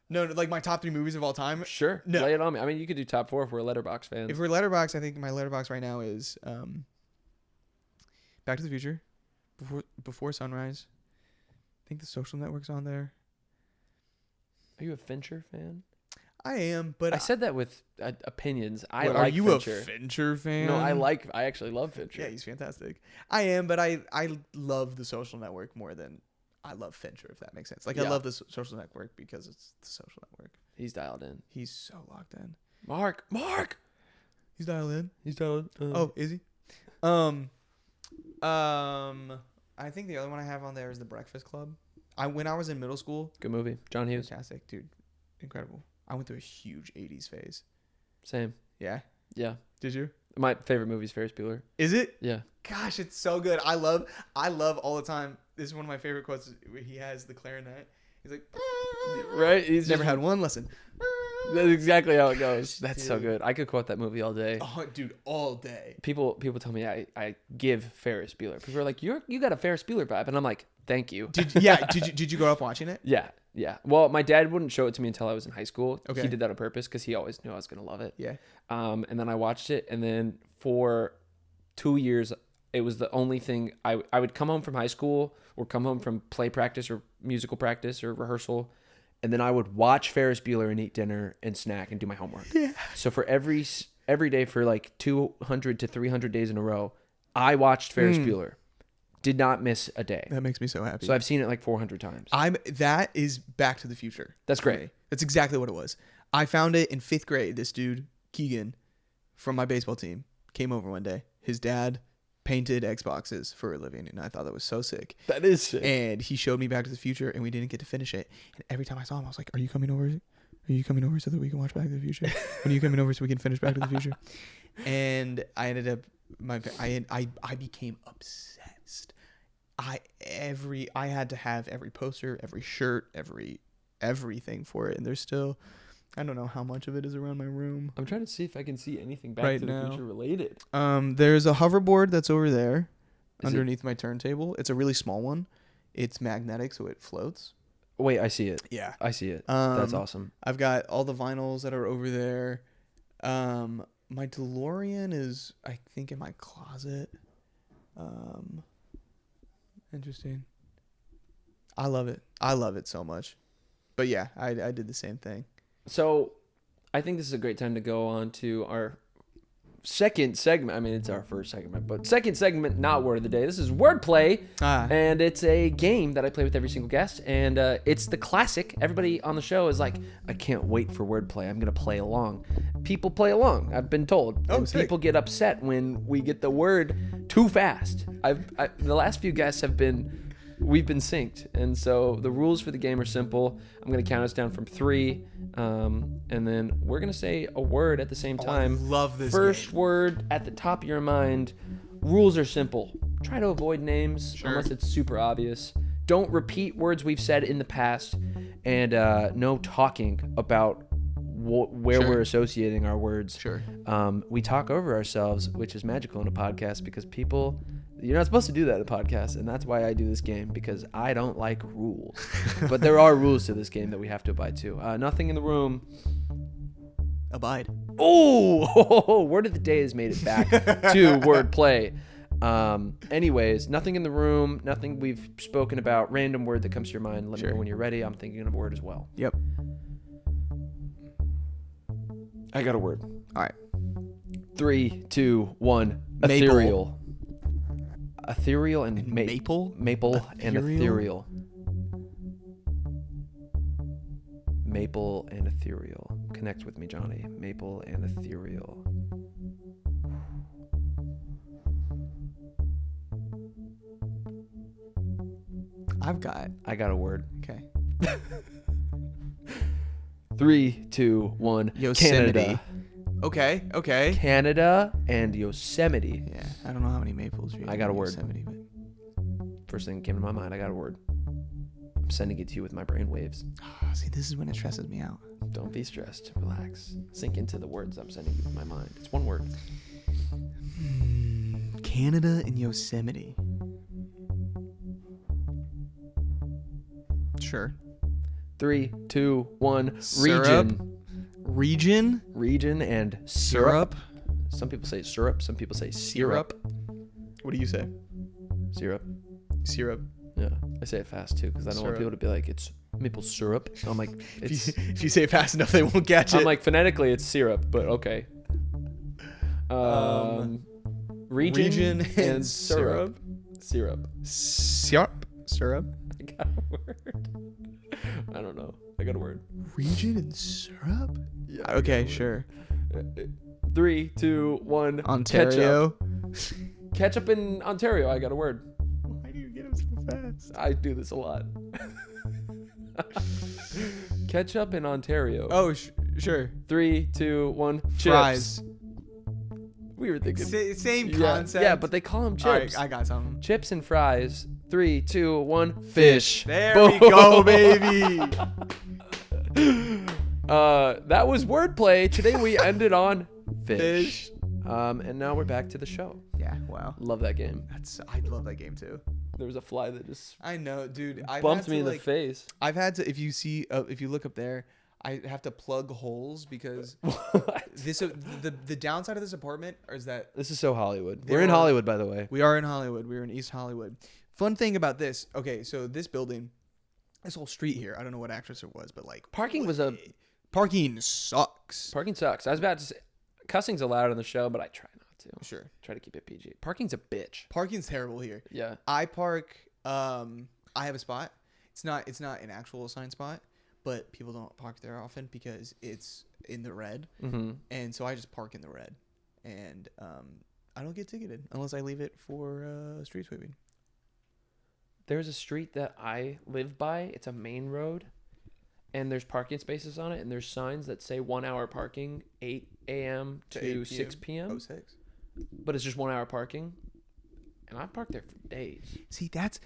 [SPEAKER 1] like my top 3 movies of all time.
[SPEAKER 2] Sure.
[SPEAKER 1] No.
[SPEAKER 2] Lay it on me. I mean, you could do top 4 if we're Letterboxd fans.
[SPEAKER 1] If we're Letterboxd, I think my Letterboxd right now is Back to the Future, Before Sunrise. I think The Social Network's on there.
[SPEAKER 2] Are you a Fincher fan?
[SPEAKER 1] I am, but
[SPEAKER 2] I said that with opinions. I like
[SPEAKER 1] are you
[SPEAKER 2] Fincher.
[SPEAKER 1] a Fincher fan?
[SPEAKER 2] No, I actually love Fincher.
[SPEAKER 1] Yeah, he's fantastic. I am, but I love The Social Network more than I love Fincher, if that makes sense. Like, I love The Social Network because it's The Social Network.
[SPEAKER 2] He's dialed in.
[SPEAKER 1] He's so locked in.
[SPEAKER 2] Mark!
[SPEAKER 1] He's dialed in.
[SPEAKER 2] He's dialed in.
[SPEAKER 1] Oh, is he? I think the other one I have on there is The Breakfast Club. When I was in middle school.
[SPEAKER 2] Good movie. John Hughes.
[SPEAKER 1] Fantastic, dude. Incredible. I went through a huge 80s phase.
[SPEAKER 2] Same.
[SPEAKER 1] Yeah?
[SPEAKER 2] Yeah.
[SPEAKER 1] Did you?
[SPEAKER 2] My favorite movie is Ferris Bueller.
[SPEAKER 1] Is it?
[SPEAKER 2] Yeah.
[SPEAKER 1] Gosh, it's so good. I love all the time. This is one of my favorite quotes where he has the clarinet. He's like,
[SPEAKER 2] Right? He's
[SPEAKER 1] never
[SPEAKER 2] just-
[SPEAKER 1] had one lesson.
[SPEAKER 2] That's exactly how it goes. That's so
[SPEAKER 1] Dude.
[SPEAKER 2] good. I could quote that movie all day.
[SPEAKER 1] Oh, dude, all day.
[SPEAKER 2] People tell me I give Ferris Bueller. People are like, you got a Ferris Bueller vibe, and I'm like, thank you.
[SPEAKER 1] Did you grow up watching it?
[SPEAKER 2] Yeah. Well, my dad wouldn't show it to me until I was in high school.
[SPEAKER 1] Okay.
[SPEAKER 2] He did that on purpose because he always knew I was gonna love it.
[SPEAKER 1] Yeah.
[SPEAKER 2] And then I watched it, and then for 2 years, it was the only thing I would come home from high school or come home from play practice or musical practice or rehearsal, and then I would watch Ferris Bueller and eat dinner and snack and do my homework.
[SPEAKER 1] Yeah.
[SPEAKER 2] So for every day for like 200 to 300 days in a row, I watched Ferris Bueller. Did not miss a day.
[SPEAKER 1] That makes me so happy.
[SPEAKER 2] So I've seen it like 400 times.
[SPEAKER 1] That is Back to the Future.
[SPEAKER 2] That's
[SPEAKER 1] for
[SPEAKER 2] great.
[SPEAKER 1] me. That's exactly what it was. I found it in 5th grade. This dude, Keegan, from my baseball team, came over one day. His dad painted Xboxes for a living, and I thought that was so sick.
[SPEAKER 2] That is sick.
[SPEAKER 1] And he showed me Back to the Future, and we didn't get to finish it. And every time I saw him, I was like, "Are you coming over? Are you coming over so that we can watch Back to the Future? When are you coming over so we can finish Back to the Future?" And I ended up, I became obsessed. I had to have every poster, every shirt, everything for it, and there's still, I don't know how much of it is around my room.
[SPEAKER 2] I'm trying to see if I can see anything Back
[SPEAKER 1] Right
[SPEAKER 2] to the
[SPEAKER 1] now.
[SPEAKER 2] Future related.
[SPEAKER 1] There's a hoverboard that's over there,
[SPEAKER 2] Is
[SPEAKER 1] underneath my turntable. It's a really small one. It's magnetic, so it floats.
[SPEAKER 2] Wait, I see it.
[SPEAKER 1] Yeah.
[SPEAKER 2] I see it. That's awesome.
[SPEAKER 1] I've got all the vinyls that are over there. My DeLorean is, I think, in my closet. Interesting. I love it. I love it so much. But yeah, I did the same thing.
[SPEAKER 2] So I think this is a great time to go on to our second segment. I mean, it's our first segment, but second segment, not word of the day. This is wordplay, and it's a game that I play with every single guest, and it's the classic. Everybody on the show is like, I can't wait for wordplay. I'm going to play along. People play along, I've been told.
[SPEAKER 1] Oh,
[SPEAKER 2] and
[SPEAKER 1] sick.
[SPEAKER 2] people get upset when we get the word too fast. The last few guests we've been synced, and so the rules for the game are simple. I'm going to count us down from 3, and then we're going to say a word at the same time.
[SPEAKER 1] I love this
[SPEAKER 2] First
[SPEAKER 1] game.
[SPEAKER 2] word at the top of your mind. Rules are simple. Try to avoid names unless it's super obvious. Don't repeat words we've said in the past, and no talking about where we're associating our words.
[SPEAKER 1] Sure.
[SPEAKER 2] We talk over ourselves, which is magical in a podcast because people... You're not supposed to do that in a podcast, and that's why I do this game, because I don't like rules. But there are rules to this game that we have to abide to. Nothing in the room.
[SPEAKER 1] Abide.
[SPEAKER 2] Oh, word of the day has made it back to wordplay. Anyways, nothing in the room, nothing we've spoken about, random word that comes to your mind. Let me know when you're ready. I'm thinking of a word as well.
[SPEAKER 1] Yep.
[SPEAKER 2] I got a word.
[SPEAKER 1] All right.
[SPEAKER 2] 3, 2, 1.
[SPEAKER 1] Maple.
[SPEAKER 2] Ethereal. Ethereal and
[SPEAKER 1] Maple?
[SPEAKER 2] Maple and
[SPEAKER 1] Ethereal?
[SPEAKER 2] ethereal. Maple and ethereal. Connect with me, Johnny. Maple and ethereal.
[SPEAKER 1] I
[SPEAKER 2] got a word.
[SPEAKER 1] Okay.
[SPEAKER 2] 3, 2, 1.
[SPEAKER 1] Yosemite.
[SPEAKER 2] Canada.
[SPEAKER 1] Okay.
[SPEAKER 2] Canada and Yosemite.
[SPEAKER 1] Yeah, I don't know how many maples you have.
[SPEAKER 2] I got a
[SPEAKER 1] in
[SPEAKER 2] word.
[SPEAKER 1] Yosemite, but...
[SPEAKER 2] First thing that came to my mind, I got a word. I'm sending it to you with my brain waves.
[SPEAKER 1] See, this is when it stresses me out.
[SPEAKER 2] Don't be stressed. Relax. Sink into the words I'm sending you with my mind. It's one word.
[SPEAKER 1] Canada and Yosemite. Sure.
[SPEAKER 2] 3, 2, 1.
[SPEAKER 1] Syrup.
[SPEAKER 2] Region.
[SPEAKER 1] Region.
[SPEAKER 2] Region and syrup. Some people say syrup. Some people say syrup.
[SPEAKER 1] What do you say?
[SPEAKER 2] Syrup.
[SPEAKER 1] Syrup.
[SPEAKER 2] Yeah. I say it fast too because I don't want
[SPEAKER 1] Syrup.
[SPEAKER 2] people to be like, it's maple syrup. I'm like, it's.
[SPEAKER 1] If you say it fast enough, they won't catch it.
[SPEAKER 2] I'm like, phonetically, it's syrup, but okay. Region and syrup. Syrup.
[SPEAKER 1] Syrup.
[SPEAKER 2] I got a word. I don't know. I got a word.
[SPEAKER 1] Region and syrup?
[SPEAKER 2] Yeah.
[SPEAKER 1] Okay, sure.
[SPEAKER 2] 3, 2, 1.
[SPEAKER 1] Ontario.
[SPEAKER 2] Ketchup in Ontario. I got a word.
[SPEAKER 1] Why do you get them so fast?
[SPEAKER 2] I do this a lot. Ketchup in Ontario.
[SPEAKER 1] Oh, sure.
[SPEAKER 2] 3, 2, 1. Chips.
[SPEAKER 1] Fries.
[SPEAKER 2] We were thinking.
[SPEAKER 1] Same
[SPEAKER 2] Yeah,
[SPEAKER 1] concept.
[SPEAKER 2] yeah, but they call them
[SPEAKER 1] All right,
[SPEAKER 2] chips.
[SPEAKER 1] I got something.
[SPEAKER 2] Chips and fries. 3, 2, 1. Fish.
[SPEAKER 1] There
[SPEAKER 2] Boom.
[SPEAKER 1] we go, baby.
[SPEAKER 2] That was wordplay. Today we ended on fish.
[SPEAKER 1] Fish.
[SPEAKER 2] And now we're back to the show.
[SPEAKER 1] Yeah, wow.
[SPEAKER 2] Love that game.
[SPEAKER 1] I love that game too.
[SPEAKER 2] There was a fly that just
[SPEAKER 1] I know, dude. I've
[SPEAKER 2] bumped
[SPEAKER 1] had
[SPEAKER 2] me
[SPEAKER 1] to,
[SPEAKER 2] in the face.
[SPEAKER 1] I've had to. If you look up there, I have to plug holes because the downside of this apartment is that
[SPEAKER 2] This is so Hollywood.
[SPEAKER 1] There
[SPEAKER 2] We're in
[SPEAKER 1] are-
[SPEAKER 2] Hollywood, by the way.
[SPEAKER 1] we are in Hollywood. We're in East Hollywood. Fun thing about this. Okay, so this building, this whole street here. I don't know what actress it was, but like
[SPEAKER 2] Parking was a
[SPEAKER 1] parking sucks.
[SPEAKER 2] parking sucks. I was about to say cussing's allowed on the show, but I try not to.
[SPEAKER 1] Sure,
[SPEAKER 2] Try to keep it PG. Parking's a bitch.
[SPEAKER 1] parking's terrible here.
[SPEAKER 2] Yeah.
[SPEAKER 1] I park. I have a spot. It's not an actual assigned spot, but people don't park there often because it's in the red,
[SPEAKER 2] Mm-hmm.
[SPEAKER 1] and so I just park in the red, and I don't get ticketed unless I leave it for street sweeping.
[SPEAKER 2] There's a street that I live by. It's a main road, and there's parking spaces on it, and there's signs that say 1 hour parking, 8 a.m. to
[SPEAKER 1] 8
[SPEAKER 2] 6 p.m.
[SPEAKER 1] Oh, 6.
[SPEAKER 2] But it's just 1 hour parking, and I parked there for days.
[SPEAKER 1] See, that's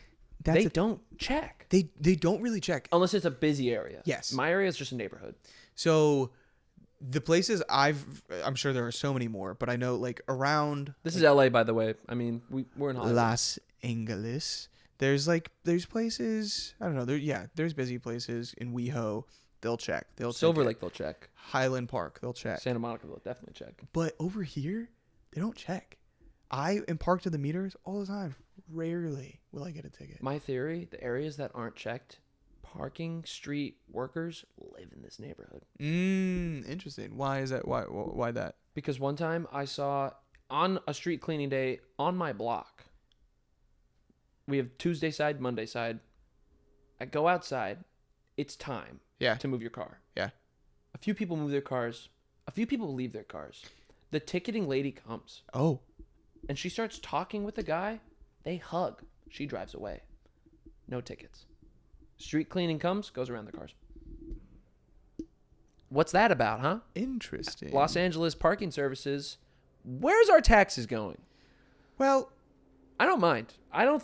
[SPEAKER 2] They don't check
[SPEAKER 1] they don't really check.
[SPEAKER 2] unless it's a busy area.
[SPEAKER 1] Yes.
[SPEAKER 2] My area is just a neighborhood.
[SPEAKER 1] So the places I'm sure there are so many more, but I know like around
[SPEAKER 2] This is LA, by the way. I mean, we're in Hollywood.
[SPEAKER 1] Los Angeles. There's places, I don't know, there's busy places in WeHo. They'll check.
[SPEAKER 2] Silver
[SPEAKER 1] check it.
[SPEAKER 2] Lake, they'll check.
[SPEAKER 1] Highland Park, they'll check.
[SPEAKER 2] Santa Monica, they'll definitely check.
[SPEAKER 1] But over here, they don't check. I am parked to the meters all the time. Rarely will I get a ticket.
[SPEAKER 2] My theory, the areas that aren't checked, parking street workers live in this neighborhood.
[SPEAKER 1] Interesting. Why is that? Why that?
[SPEAKER 2] Because one time I saw on a street cleaning day on my block, we have Tuesday side, Monday side. I go outside. It's time
[SPEAKER 1] Yeah.
[SPEAKER 2] to move your car.
[SPEAKER 1] Yeah.
[SPEAKER 2] A few people move their cars. A few people leave their cars. The ticketing lady comes
[SPEAKER 1] Oh.
[SPEAKER 2] and she starts talking with the guy. They hug. She drives away. No tickets. Street cleaning comes, goes around the cars. What's that about, huh?
[SPEAKER 1] Interesting.
[SPEAKER 2] Los Angeles parking services. Where's our taxes going?
[SPEAKER 1] Well,
[SPEAKER 2] I don't mind. I don't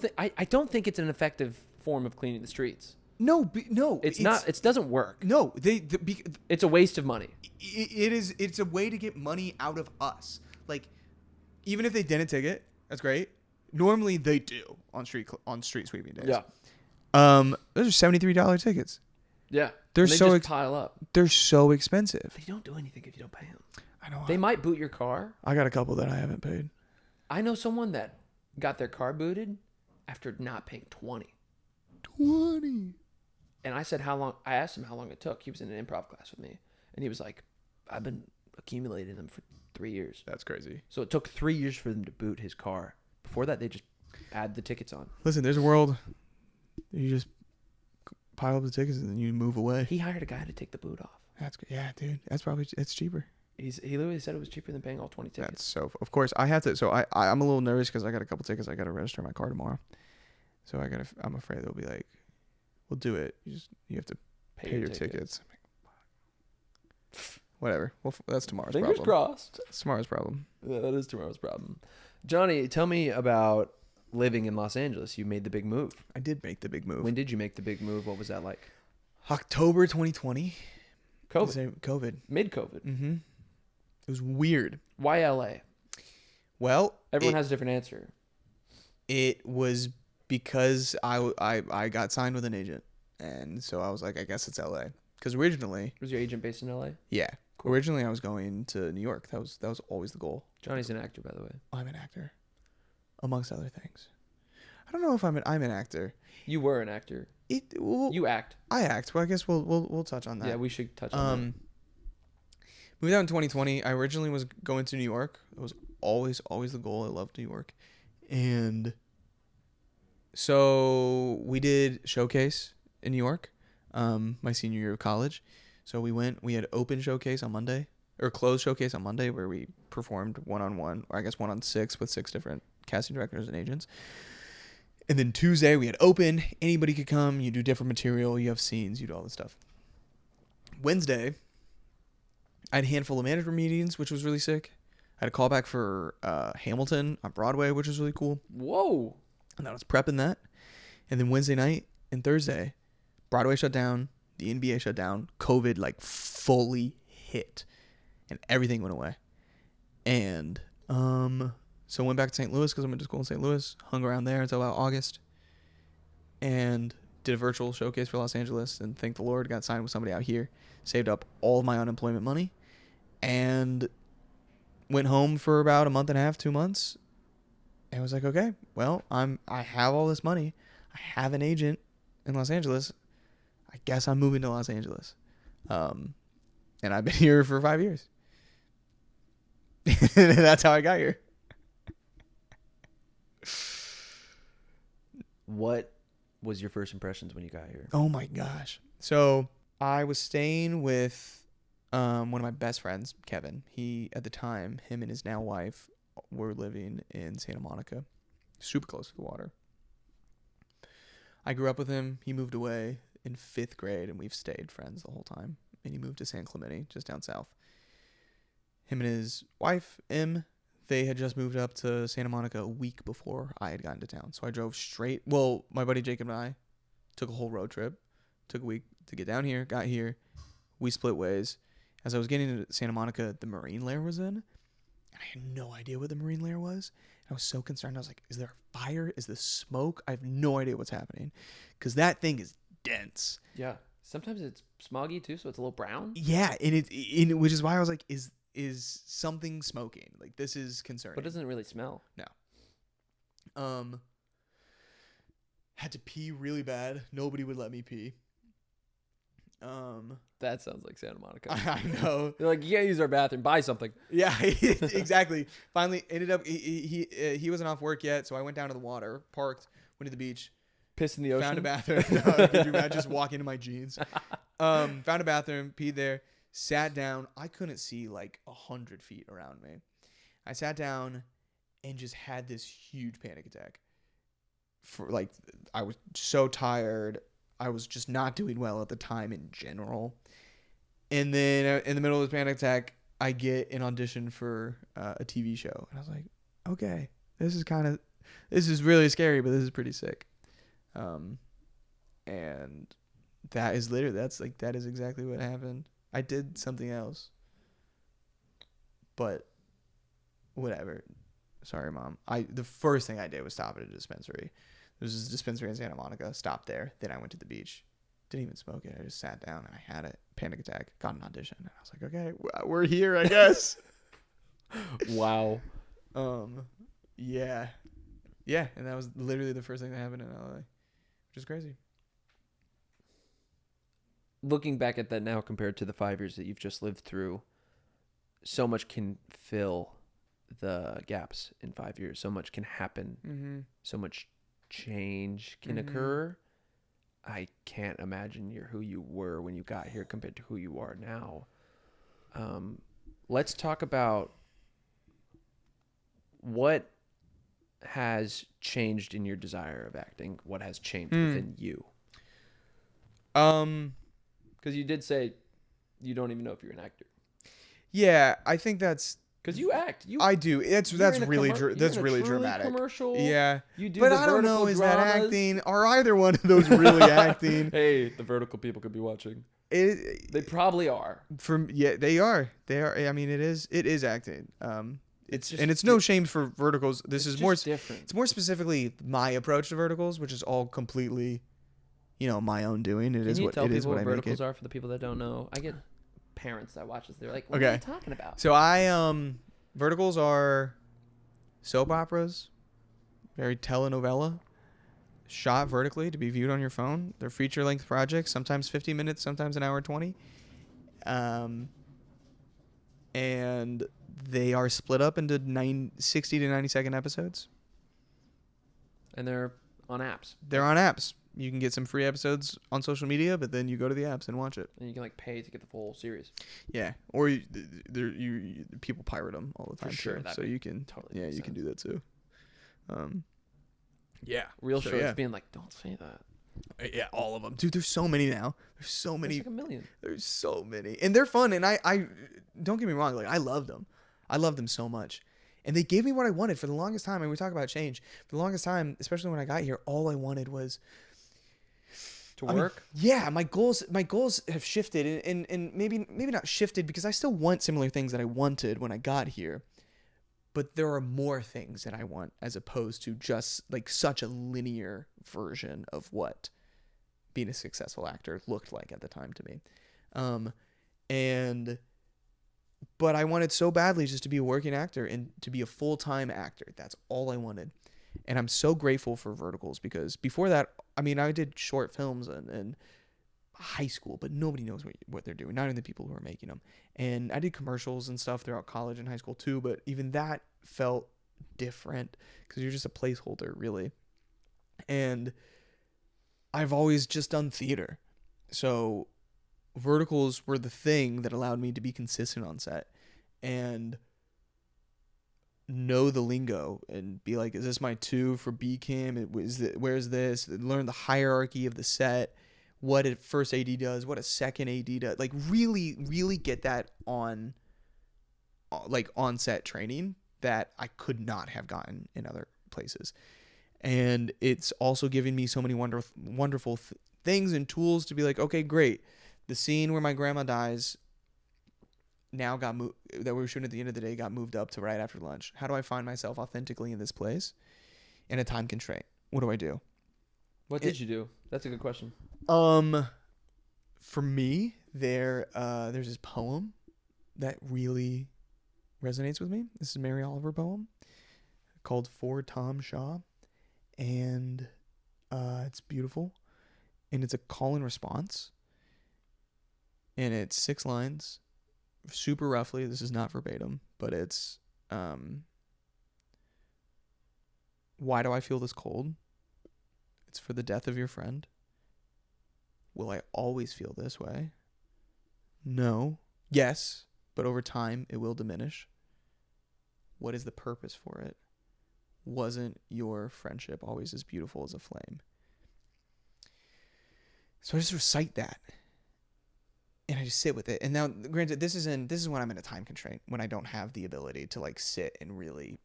[SPEAKER 2] think it's an effective form of cleaning the streets.
[SPEAKER 1] no.
[SPEAKER 2] It's not. It doesn't work.
[SPEAKER 1] No,
[SPEAKER 2] It's a waste of money.
[SPEAKER 1] it is. It's a way to get money out of us. Like, even if they didn't ticket, that's great. Normally they do on street sweeping days.
[SPEAKER 2] Yeah.
[SPEAKER 1] Those are $73 tickets.
[SPEAKER 2] Yeah.
[SPEAKER 1] They're
[SPEAKER 2] And they
[SPEAKER 1] so
[SPEAKER 2] just pile up.
[SPEAKER 1] They're so expensive.
[SPEAKER 2] They don't do anything if you don't pay them.
[SPEAKER 1] I know.
[SPEAKER 2] They might boot your car.
[SPEAKER 1] I got a couple that I haven't paid.
[SPEAKER 2] I know someone that got their car booted after not paying 20.
[SPEAKER 1] 20.
[SPEAKER 2] And I said how long. I asked him how long it took. He was in an improv class with me, and he was like, "I've been accumulating them for 3 years."
[SPEAKER 1] That's crazy.
[SPEAKER 2] So it took 3 years for them to boot his car. Before that, they just add the tickets on.
[SPEAKER 1] Listen, there's a world. You just pile up the tickets and then you move away.
[SPEAKER 2] He hired a guy to take the boot off.
[SPEAKER 1] That's yeah, dude. It's cheaper.
[SPEAKER 2] He literally said it was cheaper than paying all 20 tickets.
[SPEAKER 1] That's so. Of course, I have to. So I'm a little nervous because I got a couple tickets. I got to register my car tomorrow. So I'm afraid they'll be like, "We'll do it. You have to pay your tickets." Whatever. Well, that's tomorrow's
[SPEAKER 2] Fingers
[SPEAKER 1] problem.
[SPEAKER 2] crossed.
[SPEAKER 1] It's tomorrow's problem.
[SPEAKER 2] Yeah, that is tomorrow's problem. Johnny, tell me about living in Los Angeles. You made the big move.
[SPEAKER 1] I did make the big move.
[SPEAKER 2] When did you make the big move? What was that like?
[SPEAKER 1] October 2020.
[SPEAKER 2] COVID. Mid-COVID.
[SPEAKER 1] Mm-hmm. It was weird.
[SPEAKER 2] Why LA?
[SPEAKER 1] Well,
[SPEAKER 2] Everyone has a different answer.
[SPEAKER 1] It was because I got signed with an agent, and so I was like, I guess it's LA. Because originally,
[SPEAKER 2] Was your agent based in LA?
[SPEAKER 1] yeah, originally I was going to New York. That was always the goal.
[SPEAKER 2] Johnny's an actor, by the way.
[SPEAKER 1] I'm an actor, amongst other things. I don't know if I'm an actor.
[SPEAKER 2] You were an actor. You act.
[SPEAKER 1] I act. Well, I guess we'll touch on that.
[SPEAKER 2] Yeah, we should touch on that.
[SPEAKER 1] Moved out in 2020. I originally was going to New York. It was always the goal. I loved New York, and so we did Showcase in New York, my senior year of college. So we went. We had open Showcase on Monday, or closed Showcase on Monday, where we performed 1-on-1, or I guess 1-on-6 with 6 different casting directors and agents. And then Tuesday we had open. Anybody could come. You do different material. You have scenes. You do all this stuff. Wednesday, I had a handful of management meetings, which was really sick. I had a callback for Hamilton on Broadway, which was really cool.
[SPEAKER 2] Whoa.
[SPEAKER 1] And I was prepping that. And then Wednesday night and Thursday, Broadway shut down, the NBA shut down, COVID like fully hit, and everything went away. And so I went back to St. Louis because I went to school in St. Louis, hung around there until about August, and did a virtual showcase for Los Angeles, and thank the Lord, got signed with somebody out here, saved up all of my unemployment money, and went home for about a month and a half, 2 months, and was like, okay, well, I have all this money, I have an agent in Los Angeles, I guess I'm moving to Los Angeles, and I've been here for 5 years. That's how I got here.
[SPEAKER 2] What was your first impressions when you got here?
[SPEAKER 1] Oh my gosh. So I was staying with one of my best friends, Kevin. He, at the time, him and his now wife were living in Santa Monica, super close to the water. I grew up with him. He moved away in 5th grade, and we've stayed friends the whole time. And he moved to San Clemente, just down south. Him and his wife, Em, they had just moved up to Santa Monica a week before I had gotten to town. So I drove straight. Well, my buddy Jacob and I took a whole road trip. Took a week to get down here, got here. We split ways. As I was getting to Santa Monica, the Marine Lair was in. And I had no idea what the Marine Lair was. I was so concerned. I was like, is there a fire? Is this smoke? I have no idea what's happening. Because that thing is dense.
[SPEAKER 2] Yeah. Sometimes it's smoggy too, so it's a little brown.
[SPEAKER 1] Yeah, and which is why I was like, is something smoking? Like, this is concerning.
[SPEAKER 2] But it doesn't really smell.
[SPEAKER 1] No. Had to pee really bad. Nobody would let me pee.
[SPEAKER 2] That sounds like Santa Monica.
[SPEAKER 1] I know.
[SPEAKER 2] They're like, you can't use our bathroom. Buy something.
[SPEAKER 1] Yeah, exactly. Finally, ended up he wasn't off work yet, so I went down to the water, parked, went to the beach,
[SPEAKER 2] Piss in the ocean.
[SPEAKER 1] found a bathroom. No, could you imagine just walking into my jeans? Found a bathroom, peed there, sat down. I couldn't see like 100 feet around me. I sat down and just had this huge panic attack. For like, I was so tired. I was just not doing well at the time in general. And then in the middle of this panic attack, I get an audition for a TV show. And I was like, okay, this is really scary, but this is pretty sick. And that is that is exactly what happened. I did something else, but whatever. Sorry, Mom. The first thing I did was stop at a dispensary. There was this dispensary in Santa Monica. Stopped there. Then I went to the beach. Didn't even smoke it. I just sat down and I had a panic attack. Got an audition. And I was like, okay, we're here, I guess.
[SPEAKER 2] Wow.
[SPEAKER 1] Yeah. Yeah, and that was literally the first thing that happened in LA, which is crazy.
[SPEAKER 2] Looking back at that now compared to the 5 years that you've just lived through, so much can fill the gaps in 5 years. So much can happen. Mm-hmm. So much change can occur. I can't imagine who you were when you got here compared to who you are now. Let's talk about what has changed in your desire of acting. What has changed within you? Because you did say you don't even know if you're an actor.
[SPEAKER 1] Yeah, I think that's
[SPEAKER 2] because you act.
[SPEAKER 1] I do. That's really dramatic.
[SPEAKER 2] Commercial.
[SPEAKER 1] Yeah,
[SPEAKER 2] you do.
[SPEAKER 1] But I don't know. Is that acting? Are either one of those really acting?
[SPEAKER 2] Hey, the vertical people could be watching. They probably are.
[SPEAKER 1] They are. I mean, it is acting. It's no shame for verticals. This is more
[SPEAKER 2] different.
[SPEAKER 1] It's more specifically my approach to verticals, which is all completely, my own doing. It is what I make it.
[SPEAKER 2] Verticals are for the people that don't know. I get parents that watch this. They're like, "What are you talking about?"
[SPEAKER 1] So verticals are soap operas, very telenovela, shot vertically to be viewed on your phone. They're feature length projects, sometimes 50 minutes, sometimes an hour 20. And they are split up into 60 to 90-second episodes.
[SPEAKER 2] And they're on apps.
[SPEAKER 1] They're on apps. You can get some free episodes on social media, but then you go to the apps and watch it.
[SPEAKER 2] And you can pay to get the full series.
[SPEAKER 1] Yeah, or people pirate them all the time.
[SPEAKER 2] For sure,
[SPEAKER 1] too, so you can totally you can do that too. Yeah,
[SPEAKER 2] real shows being like, don't say that.
[SPEAKER 1] Yeah, all of them, dude. There's so many now. There's so many.
[SPEAKER 2] There's like 1 million.
[SPEAKER 1] There's so many, and they're fun. And I don't get me wrong. Like, I love them. I love them so much. And they gave me what I wanted for the longest time. And we talk about change. For the longest time, especially when I got here, all I wanted was
[SPEAKER 2] To work?
[SPEAKER 1] yeah, my goals have shifted and maybe not shifted because I still want similar things that I wanted when I got here. But there are more things that I want as opposed to just like such a linear version of what being a successful actor looked like at the time to me. And but I wanted so badly just to be a working actor and to be a full-time actor. That's all I wanted. And I'm so grateful for Verticals because before that, I mean, I did short films in high school, but nobody knows what they're doing, not even the people who are making them. And I did commercials and stuff throughout college and high school too, but even that felt different because you're just a placeholder, really. And I've always just done theater. So Verticals were the thing that allowed me to be consistent on set and know the lingo and be like, is this my 2 for B cam? Where's this? Learn the hierarchy of the set, what a first AD does, what a second AD does. Like really, really get that on set training that I could not have gotten in other places. And it's also giving me so many wonderful things and tools to be like, okay, great. The scene where my grandma dies now got moved, that we were shooting at the end of the day, got moved up to right after lunch. How do I find myself authentically in this place in a time constraint? What do I do?
[SPEAKER 2] What did you do? That's a good question.
[SPEAKER 1] For me, there's this poem that really resonates with me. This is a Mary Oliver poem called For Tom Shaw, and it's beautiful, and it's a call and response, and it's 6 lines, super roughly. This is not verbatim, but it's why do I feel this cold? It's for the death of your friend. Will I always feel this way? No. Yes, but over time it will diminish. What is the purpose for it? Wasn't your friendship always as beautiful as a flame? So I just recite that. And I just sit with it. And now, granted, this is when I'm in a time constraint, when I don't have the ability to like sit and really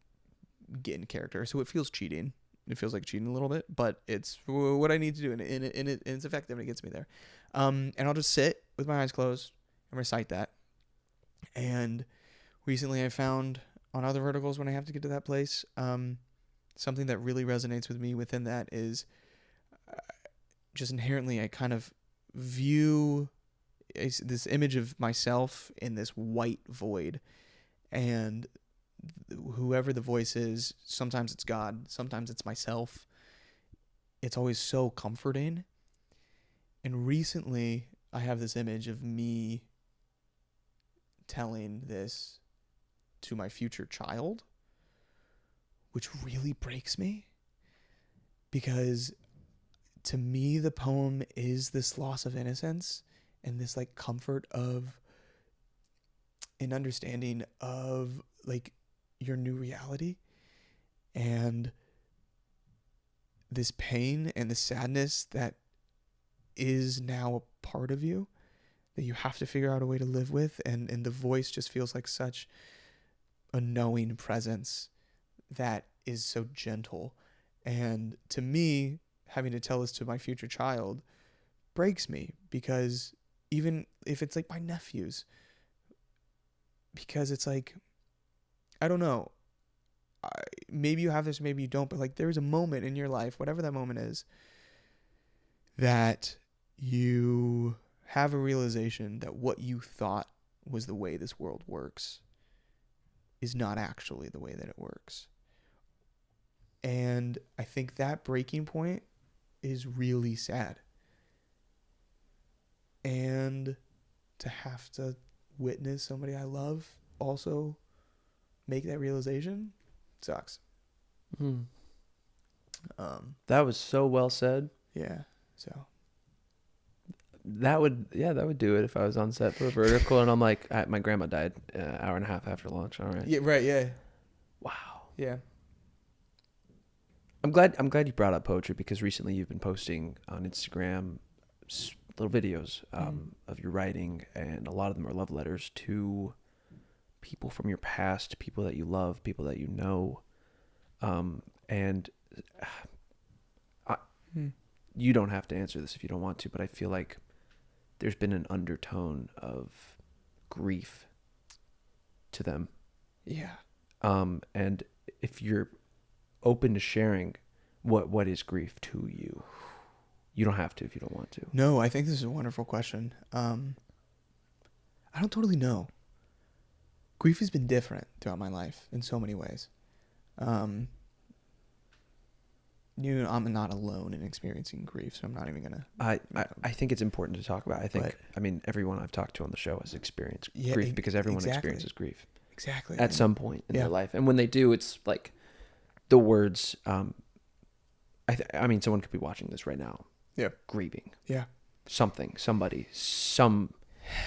[SPEAKER 1] get in character. So it feels cheating. It feels like cheating a little bit, but it's what I need to do, and it's effective, and it gets me there. And I'll just sit with my eyes closed and recite that. And recently I found on other verticals when I have to get to that place, something that really resonates with me within that is just inherently I kind of view this image of myself in this white void, and whoever the voice is, sometimes it's God, sometimes it's myself. It's always so comforting. And recently I have this image of me telling this to my future child, which really breaks me, because to me the poem is this loss of innocence and this like comfort of an understanding of like your new reality and this pain and the sadness that is now a part of you that you have to figure out a way to live with, and the voice just feels like such a knowing presence that is so gentle. And to me, having to tell this to my future child breaks me, because even if it's like my nephews, because it's like, I don't know, maybe you have this, maybe you don't, but like there's a moment in your life, whatever that moment is, that you have a realization that what you thought was the way this world works is not actually the way that it works. And I think that breaking point is really sad. And to have to witness somebody I love also make that realization sucks.
[SPEAKER 2] That was so well said.
[SPEAKER 1] Yeah. So
[SPEAKER 2] that would do it if I was on set for a vertical and I'm like, my grandma died an hour and a half after launch. All right.
[SPEAKER 1] yeah, right. Yeah.
[SPEAKER 2] Wow.
[SPEAKER 1] Yeah.
[SPEAKER 2] I'm glad you brought up poetry, because recently you've been posting on Instagram little videos of your writing, and a lot of them are love letters to people from your past, people that you love, people that you know. And you don't have to answer this if you don't want to, but I feel like there's been an undertone of grief to them.
[SPEAKER 1] Yeah.
[SPEAKER 2] And if you're open to sharing what is grief to you, you don't have to if you don't want to.
[SPEAKER 1] No, I think this is a wonderful question. I don't totally know. Grief has been different throughout my life in so many ways. I'm not alone in experiencing grief, so I'm not even gonna.
[SPEAKER 2] I think it's important to talk about. I mean, everyone I've talked to on the show has experienced grief because everyone experiences grief.
[SPEAKER 1] Exactly.
[SPEAKER 2] At some point in their life, and when they do, it's like the words. I mean, someone could be watching this right now.
[SPEAKER 1] Yeah.
[SPEAKER 2] Grieving.
[SPEAKER 1] Yeah.
[SPEAKER 2] Something, somebody, some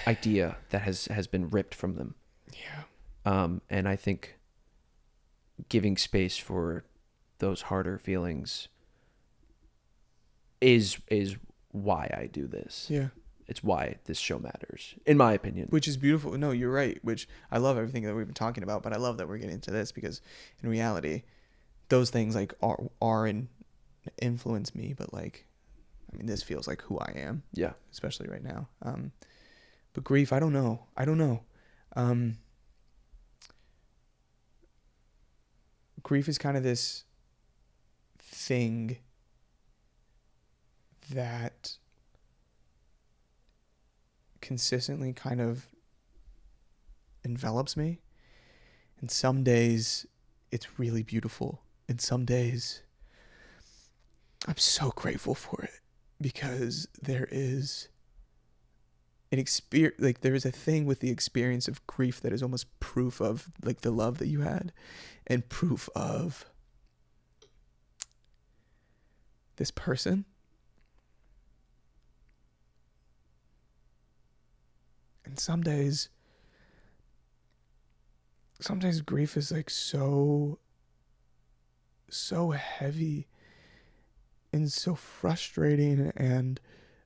[SPEAKER 2] idea that has been ripped from them.
[SPEAKER 1] Yeah.
[SPEAKER 2] And I think giving space for those harder feelings is why I do this.
[SPEAKER 1] Yeah.
[SPEAKER 2] It's why this show matters, in my opinion.
[SPEAKER 1] Which is beautiful. No, you're right. Which I love everything that we've been talking about, but I love that we're getting into this because in reality, those things like are and influence me, but like, I mean, this feels like who I am.
[SPEAKER 2] Yeah.
[SPEAKER 1] Especially right now. But grief, I don't know. Grief is kind of this thing that consistently kind of envelops me. And some days it's really beautiful. And some days I'm so grateful for it because there is an experience, like there is a thing with the experience of grief that is almost proof of like the love that you had and proof of this person. And some days grief is like so heavy and so frustrating and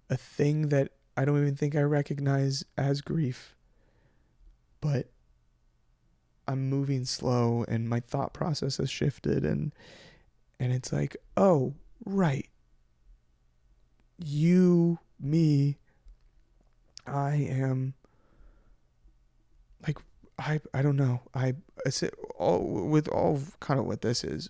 [SPEAKER 1] a thing that I don't even think I recognize as grief. But I'm moving slow and my thought process has shifted and it's like, oh, right. You, me, I am like, I don't know. It's all kind of what this is.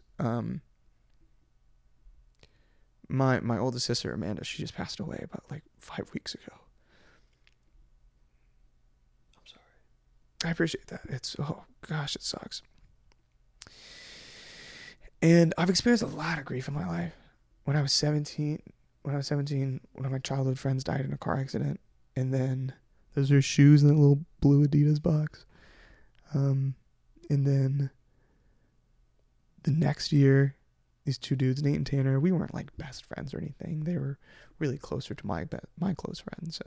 [SPEAKER 1] My oldest sister, Amanda, she just passed away about like 5 weeks ago.
[SPEAKER 2] I'm sorry.
[SPEAKER 1] I appreciate that. Oh gosh, it sucks. And I've experienced a lot of grief in my life. When I was 17, one of my childhood friends died in a car accident. And then those are shoes in that little blue Adidas box. And then the next year, these two dudes, Nate and Tanner, we weren't like best friends or anything. They were really closer to my close friends.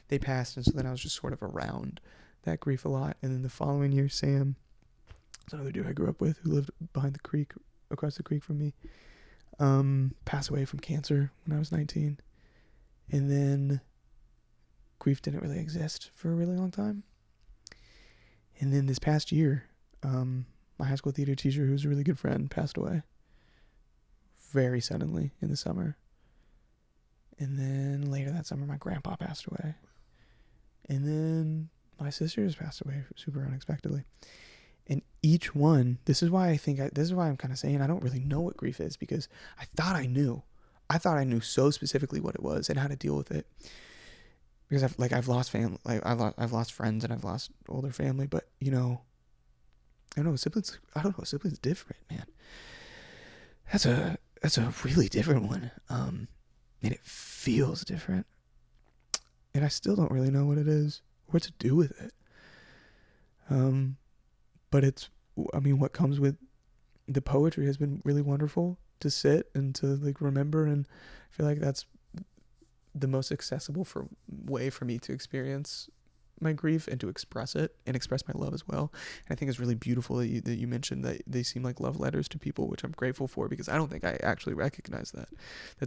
[SPEAKER 1] They passed, and so then I was just sort of around that grief a lot. And then the following year, Sam, another dude I grew up with who lived behind the creek, across the creek from me, passed away from cancer when I was 19. And then grief didn't really exist for a really long time. And then this past year, my high school theater teacher, who was a really good friend, passed away very suddenly in the summer. And then later that summer, my grandpa passed away. And then my sister just passed away super unexpectedly. And each one, this is why I'm kind of saying I don't really know what grief is, because I thought I knew. I thought I knew so specifically what it was and how to deal with it. Because I've lost family, I've lost friends and I've lost older family, but I don't know, siblings different, man. That's a really different one. And it feels different. And I still don't really know what it is, what to do with it. But what comes with the poetry has been really wonderful to sit and to like remember, and I feel like that's the most accessible way for me to experience my grief and to express it and express my love as well. And I think it's really beautiful that you mentioned that they seem like love letters to people, which I'm grateful for, because I don't think I actually recognized that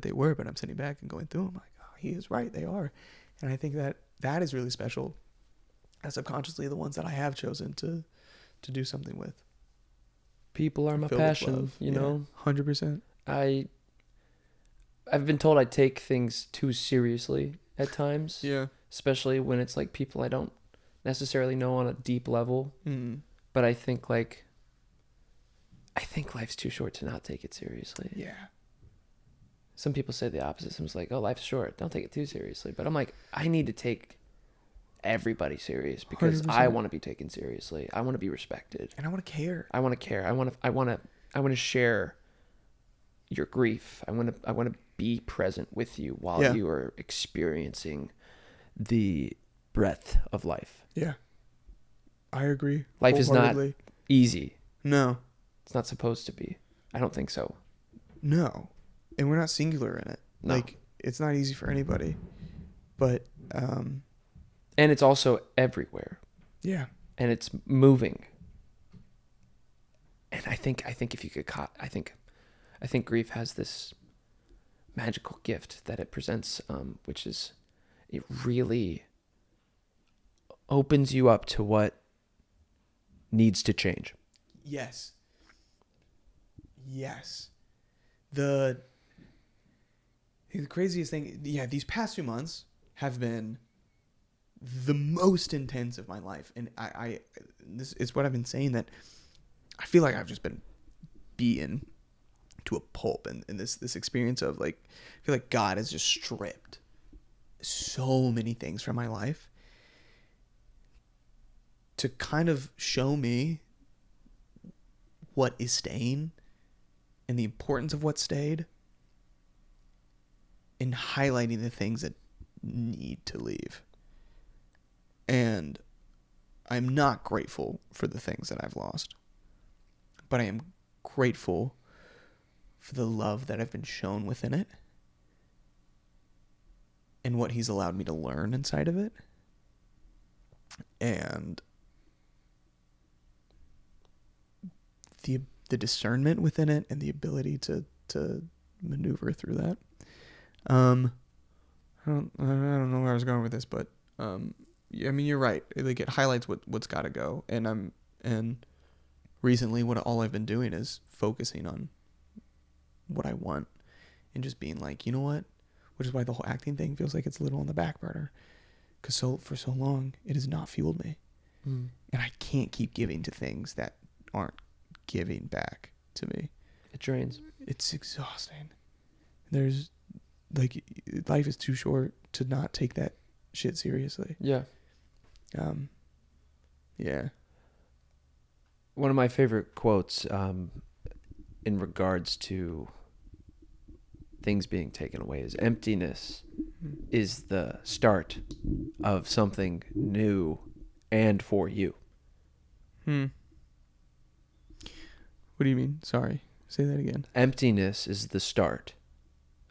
[SPEAKER 1] they were, but I'm sitting back and going through them like, oh, he is right, they are. And I think that is really special. subconsciously the ones that I have chosen to do something with.
[SPEAKER 2] People are my
[SPEAKER 1] Filled with
[SPEAKER 2] passion,
[SPEAKER 1] love.
[SPEAKER 2] you
[SPEAKER 1] Yeah,
[SPEAKER 2] know.
[SPEAKER 1] 100%.
[SPEAKER 2] I've been told I take things too seriously at times,
[SPEAKER 1] Yeah.
[SPEAKER 2] especially when it's like people I don't necessarily know on a deep level. But I think life's too short to not take it seriously.
[SPEAKER 1] Yeah.
[SPEAKER 2] Some people say the opposite. Someone's like, "Oh, life's short. Don't take it too seriously." But I'm like, I need to take everybody serious because
[SPEAKER 1] 100%.
[SPEAKER 2] I want to be taken seriously. I want to be respected.
[SPEAKER 1] And I want to care.
[SPEAKER 2] I want to care. I want to share your grief. I want to be present with you while you are experiencing the breadth of life.
[SPEAKER 1] Yeah. I agree.
[SPEAKER 2] Life is not easy.
[SPEAKER 1] No.
[SPEAKER 2] It's not supposed to be. I don't think so.
[SPEAKER 1] No. And we're not singular in it.
[SPEAKER 2] No.
[SPEAKER 1] Like, it's not easy for anybody. But,
[SPEAKER 2] and it's also everywhere.
[SPEAKER 1] yeah.
[SPEAKER 2] And it's moving. And I think if you get caught, I think grief has this magical gift that it presents, which is it really opens you up to what needs to change.
[SPEAKER 1] Yes. Yes. The craziest thing, these past 2 months have been the most intense of my life. And this is what I've been saying, that I feel like I've just been beaten to a pulp in this experience of, like, I feel like God has just stripped so many things from my life to kind of show me what is staying and the importance of what stayed, and highlighting the things that need to leave. And I'm not grateful for the things that I've lost, but I am grateful for the love that I've been shown within it and what he's allowed me to learn inside of it. And the discernment within it and the ability to maneuver through that. I don't know where I was going with this, but I mean, you're right. Like, it highlights what's got to go. And recently, all I've been doing is focusing on what I want and just being like, you know what? Which is why the whole acting thing feels like it's a little on the back burner, because for so long it has not fueled me, and I can't keep giving to things that aren't giving back to me.
[SPEAKER 2] It drains.
[SPEAKER 1] It's exhausting. There's, like, life is too short to not take that shit seriously.
[SPEAKER 2] Yeah.
[SPEAKER 1] Yeah.
[SPEAKER 2] One of my favorite quotes in regards to things being taken away is emptiness is the start of something new and for you.
[SPEAKER 1] What do you mean? Sorry. Say that again.
[SPEAKER 2] Emptiness is the start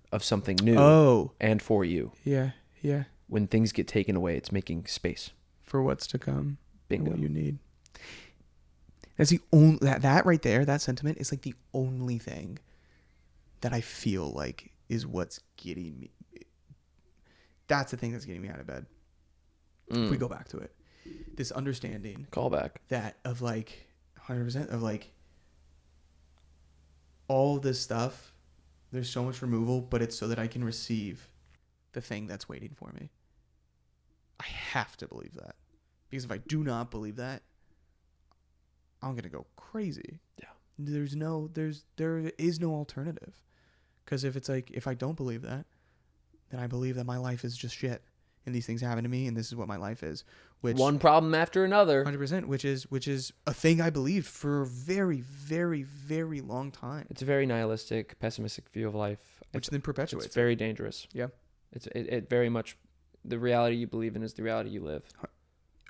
[SPEAKER 2] of something new and for you.
[SPEAKER 1] Yeah. Yeah.
[SPEAKER 2] When things get taken away, it's making space
[SPEAKER 1] For what's to come.
[SPEAKER 2] Bingo.
[SPEAKER 1] And what you need. That's the only, that right there, that sentiment is like the only thing that I feel like is what's getting me. That's the thing that's getting me out of bed. If we go back to it, this understanding,
[SPEAKER 2] Callback.
[SPEAKER 1] that of, like, 100% of, like, all this stuff, there's so much removal, but it's so that I can receive the thing that's waiting for me. I have to believe that, because if I do not believe that, I'm gonna go crazy.
[SPEAKER 2] Yeah.
[SPEAKER 1] There is no alternative, because if it's like, if I don't believe that, then I believe that my life is just shit, and these things happen to me, and this is what my life is. Which,
[SPEAKER 2] one problem after another.
[SPEAKER 1] 100%, which is a thing I believed for a very, very, very long time.
[SPEAKER 2] It's a very nihilistic, pessimistic view of life,
[SPEAKER 1] Which then perpetuates.
[SPEAKER 2] It's very dangerous.
[SPEAKER 1] Yeah.
[SPEAKER 2] It very much, the reality you believe in is the reality you live.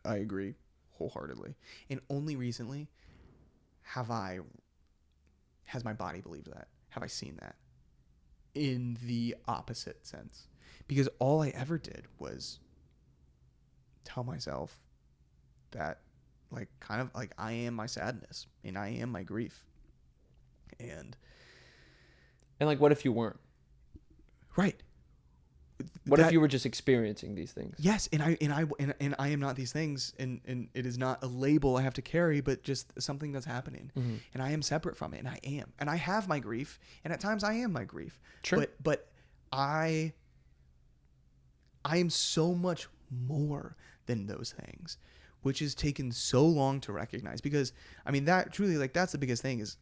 [SPEAKER 1] I agree wholeheartedly. And only recently has my body believed that. Have I seen that in the opposite sense? Because all I ever did was tell myself that, like, kind of like, I am my sadness and I am my grief. And
[SPEAKER 2] like, what if you weren't?
[SPEAKER 1] right.
[SPEAKER 2] What if you were just experiencing these things?
[SPEAKER 1] Yes, and I am not these things, and it is not a label I have to carry, but just something that's happening, and I am separate from it, and I have my grief, and at times I am my grief.
[SPEAKER 2] Sure.
[SPEAKER 1] But I am so much more than those things, which has taken so long to recognize, because I mean that truly, like, that's the biggest thing is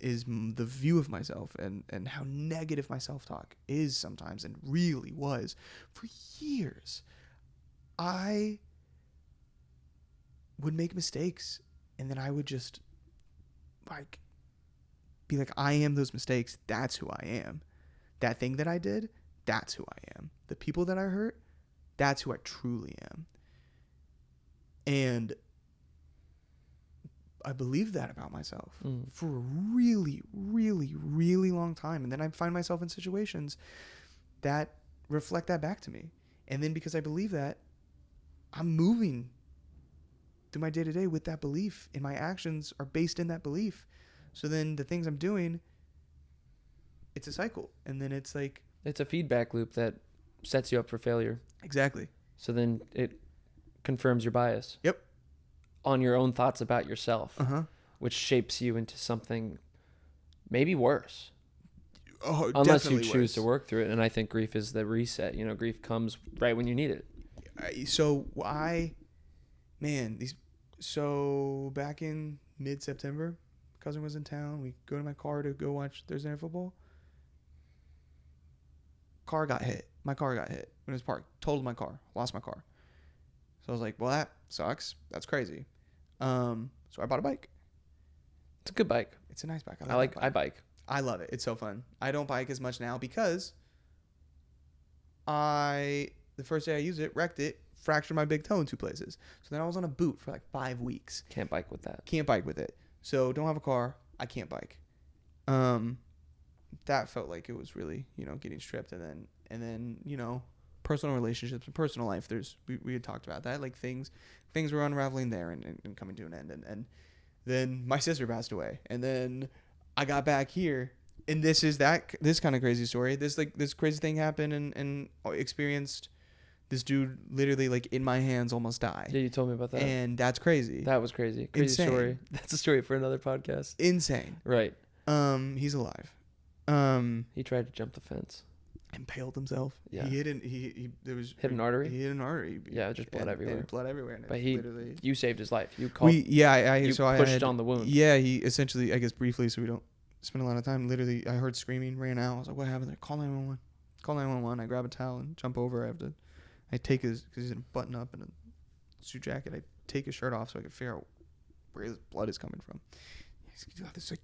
[SPEAKER 1] the view of myself and how negative my self-talk is sometimes, and really was for years. I would make mistakes, and then I would just like be like, I am those mistakes. That's who I am. That thing that I did, that's who I am. The people that I hurt, that's who I truly am. And I believed that about myself for a really, really, really long time. And then I find myself in situations that reflect that back to me. And then because I believe that, I'm moving through my day-to-day with that belief, and my actions are based in that belief. So then the things I'm doing, it's a cycle. And then it's like...
[SPEAKER 2] It's a feedback loop that sets you up for failure.
[SPEAKER 1] Exactly.
[SPEAKER 2] So then it confirms your bias.
[SPEAKER 1] Yep.
[SPEAKER 2] On your own thoughts about yourself, which shapes you into something maybe worse.
[SPEAKER 1] Oh,
[SPEAKER 2] unless you
[SPEAKER 1] definitely
[SPEAKER 2] choose
[SPEAKER 1] worse.
[SPEAKER 2] to work through it. And I think grief is the reset. You know, grief comes right when you need it.
[SPEAKER 1] So back in mid-September, cousin was in town. We go to my car to go watch Thursday Night Football. Car got hit. My car got hit when it was parked. Totaled my car. Lost my car. So I was like, well, that sucks. That's crazy. So I bought a bike.
[SPEAKER 2] It's a good bike.
[SPEAKER 1] It's a nice bike.
[SPEAKER 2] I bike.
[SPEAKER 1] I love it. It's so fun. I don't bike as much now because the first day I used it, wrecked it, fractured my big toe in 2 places. So then I was on a boot for like 5 weeks.
[SPEAKER 2] Can't bike with that.
[SPEAKER 1] Can't bike with it. So don't have a car. I can't bike. That felt like it was really, getting stripped. And then, personal relationships and personal life. We had talked about that. Like things were unraveling there and coming to an end. And then my sister passed away. And then I got back here. And this kind of crazy story. This crazy thing happened and experienced this dude literally like in my hands almost die.
[SPEAKER 2] Yeah, you told me about that.
[SPEAKER 1] And that's crazy.
[SPEAKER 2] That was crazy. Crazy
[SPEAKER 1] Insane.
[SPEAKER 2] story. That's a story for another podcast.
[SPEAKER 1] Insane.
[SPEAKER 2] Right.
[SPEAKER 1] He's alive.
[SPEAKER 2] He tried to jump the fence.
[SPEAKER 1] Impaled himself.
[SPEAKER 2] Yeah.
[SPEAKER 1] Hit an artery.
[SPEAKER 2] He hit an artery. Yeah, just blood everywhere.
[SPEAKER 1] And blood everywhere. And
[SPEAKER 2] but
[SPEAKER 1] literally...
[SPEAKER 2] you saved his life. You called.
[SPEAKER 1] I
[SPEAKER 2] pushed on the wound.
[SPEAKER 1] Yeah, he essentially, I guess briefly, so we don't spend a lot of time. Literally, I heard screaming, ran out. I was like, "What happened?" Like, call 911. Call 911. I grab a towel and jump over. I take his, because he's in a button up and a suit jacket. I take his shirt off so I can figure out where his blood is coming from. He's got this like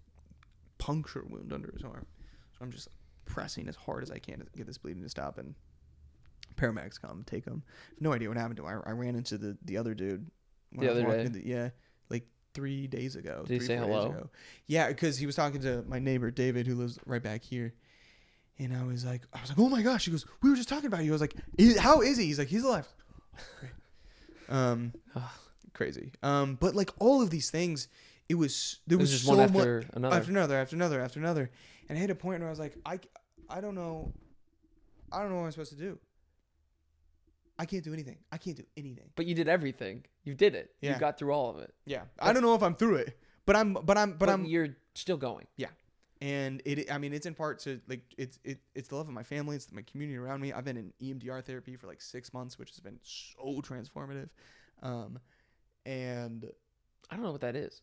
[SPEAKER 1] puncture wound under his arm. So I'm just pressing as hard as I can to get this bleeding to stop, and paramedics come take him. No idea what happened to him. I ran into the other dude
[SPEAKER 2] the other day.
[SPEAKER 1] Like 3 days ago.
[SPEAKER 2] Did he say hello?
[SPEAKER 1] Yeah, because he was talking to my neighbor David, who lives right back here, and I was like, oh my gosh. He goes, we were just talking about you. I was like, how is he? He's like, he's alive. Great. Crazy. But like all of these things, there was
[SPEAKER 2] just
[SPEAKER 1] so
[SPEAKER 2] one after
[SPEAKER 1] another after another. And I hit a point where I was like, I don't know what I'm supposed to do. I can't do anything.
[SPEAKER 2] But you did everything. You did it.
[SPEAKER 1] Yeah.
[SPEAKER 2] You got through all of it.
[SPEAKER 1] Yeah. I don't know if I'm through it, but
[SPEAKER 2] you're still going.
[SPEAKER 1] Yeah. And it's in part to like, it's the love of my family. It's my community around me. I've been in EMDR therapy for like 6 months, which has been so transformative. And
[SPEAKER 2] I don't know what that is.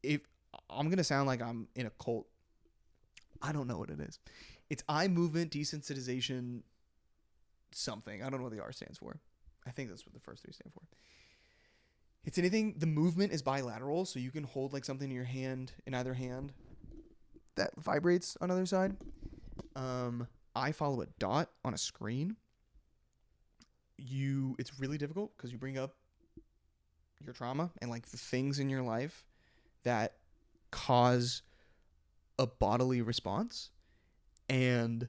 [SPEAKER 1] If I'm going to sound like I'm in a cult, I don't know what it is. It's eye movement desensitization something. I don't know what the R stands for. I think that's what the first 3 stand for. It's anything, the movement is bilateral, so you can hold like something in your hand, in either hand, that vibrates on the other side. I follow a dot on a screen. It's really difficult because you bring up your trauma and like the things in your life that cause a bodily response, and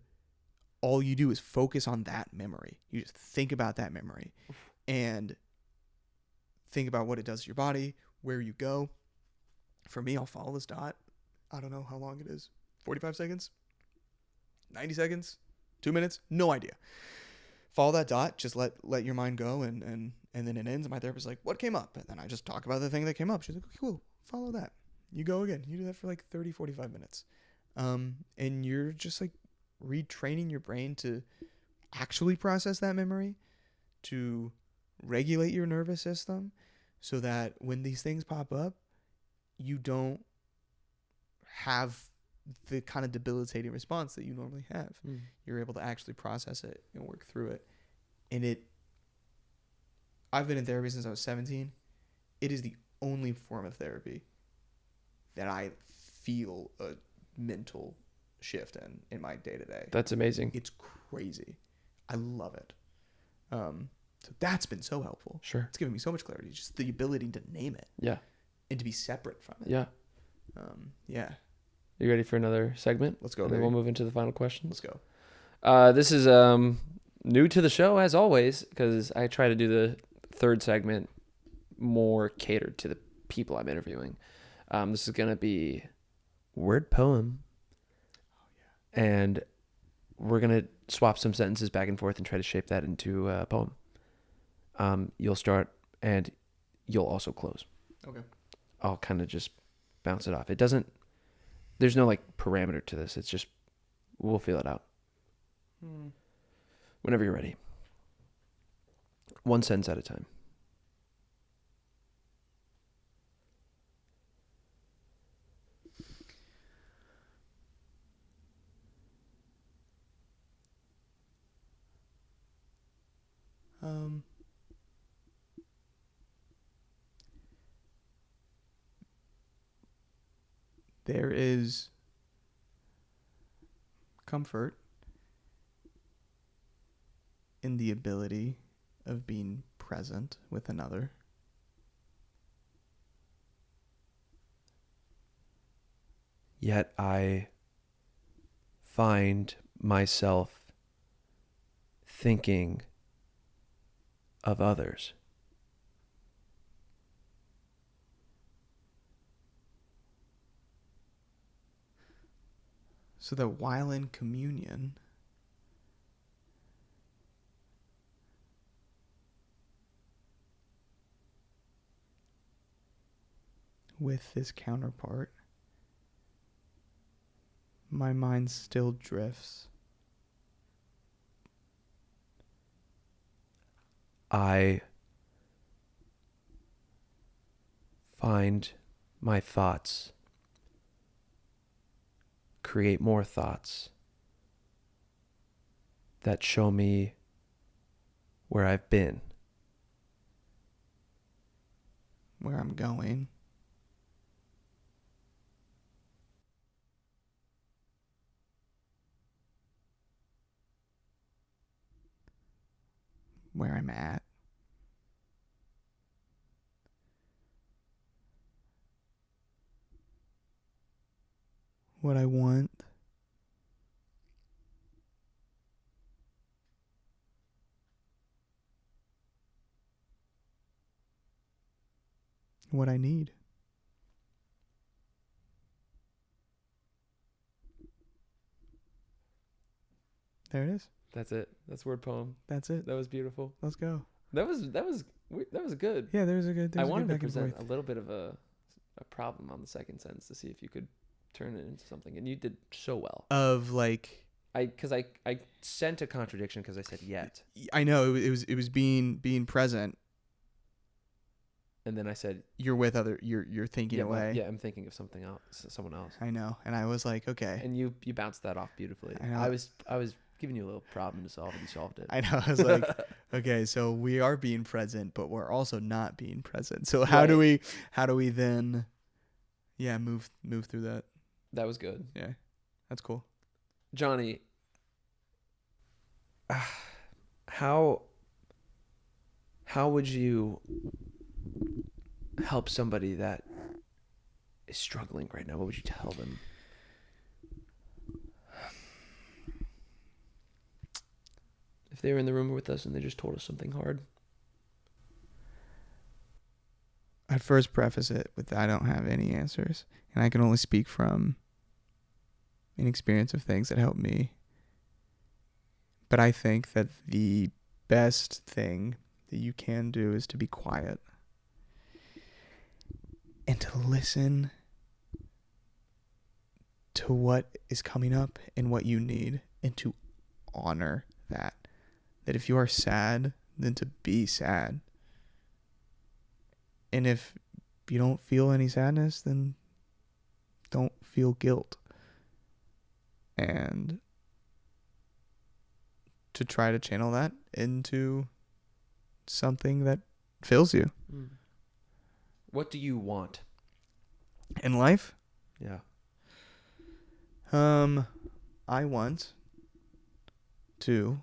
[SPEAKER 1] all you do is focus on that memory. You just think about that memory and think about what it does to your body, where you go. For me, I'll follow this dot. I don't know how long it is. 45 seconds? 90 seconds? 2 minutes, no idea. Follow that dot, just let your mind go, and then it ends. And my therapist's like, what came up? And then I just talk about the thing that came up. She's like, okay, cool, follow that. You go again. You do that for like 30, 45 minutes. And you're just like retraining your brain to actually process that memory, to regulate your nervous system, so that when these things pop up, you don't have the kind of debilitating response that you normally have. You're able to actually process it and work through it. And I've been in therapy since I was 17. It is the only form of therapy that I feel a mental shift in my day-to-day.
[SPEAKER 2] That's amazing.
[SPEAKER 1] It's crazy. I love it. So that's been so helpful.
[SPEAKER 2] Sure.
[SPEAKER 1] It's given me so much clarity. Just the ability to name it.
[SPEAKER 2] Yeah.
[SPEAKER 1] And to be separate from it.
[SPEAKER 2] Yeah.
[SPEAKER 1] Yeah.
[SPEAKER 2] You ready for another segment?
[SPEAKER 1] Let's go.
[SPEAKER 2] And then we'll move into the final questions.
[SPEAKER 1] Let's go.
[SPEAKER 2] This is new to the show, as always, because I try to do the third segment more catered to the people I'm interviewing. This is going to be word poem. Oh, yeah. And we're going to swap some sentences back and forth and try to shape that into a poem. You'll start and you'll also close.
[SPEAKER 1] Okay.
[SPEAKER 2] I'll kind of just bounce it off. There's no like parameter to this. It's just, we'll feel it out. Whenever you're ready. One sentence at a time.
[SPEAKER 1] There is comfort in the ability of being present with another.
[SPEAKER 2] Yet I find myself thinking of others.
[SPEAKER 1] So that while in communion, with this counterpart, my mind still drifts.
[SPEAKER 2] I find my thoughts create more thoughts that show me where I've been,
[SPEAKER 1] where I'm going, where I'm at. What I want. What I need. There it is.
[SPEAKER 2] That's it. That's word poem.
[SPEAKER 1] That's it.
[SPEAKER 2] That was beautiful.
[SPEAKER 1] Let's go.
[SPEAKER 2] That was good.
[SPEAKER 1] Yeah, there's a good.
[SPEAKER 2] I wanted to present a little bit of a problem on the second sentence to see if you could turn it into something, and you did so well.
[SPEAKER 1] Of like,
[SPEAKER 2] I sent a contradiction because I said yet,
[SPEAKER 1] I know it was being present,
[SPEAKER 2] and then I said
[SPEAKER 1] you're with other, you're thinking away.
[SPEAKER 2] Yeah, I'm thinking of something else, someone else.
[SPEAKER 1] I know, and I was like, okay.
[SPEAKER 2] And you bounced that off beautifully.
[SPEAKER 1] I know.
[SPEAKER 2] I was giving you a little problem to solve, and you solved it.
[SPEAKER 1] I know. I was like, okay, so we are being present, but we're also not being present. So how do we then, move through that?
[SPEAKER 2] That was good.
[SPEAKER 1] Yeah, that's cool.
[SPEAKER 2] Johnny, how would you help somebody that is struggling right now? What would you tell them? If they were in the room with us and they just told us something hard.
[SPEAKER 1] I'd first preface it with I don't have any answers, and I can only speak from an experience of things that helped me But I think that the best thing that you can do is to be quiet and to listen to what is coming up and what you need, and to honor that. That if you are sad, then to be sad. And if you don't feel any sadness, then don't feel guilt. And to try to channel that into something that fills you.
[SPEAKER 2] What do you want
[SPEAKER 1] in life?
[SPEAKER 2] Yeah.
[SPEAKER 1] I want to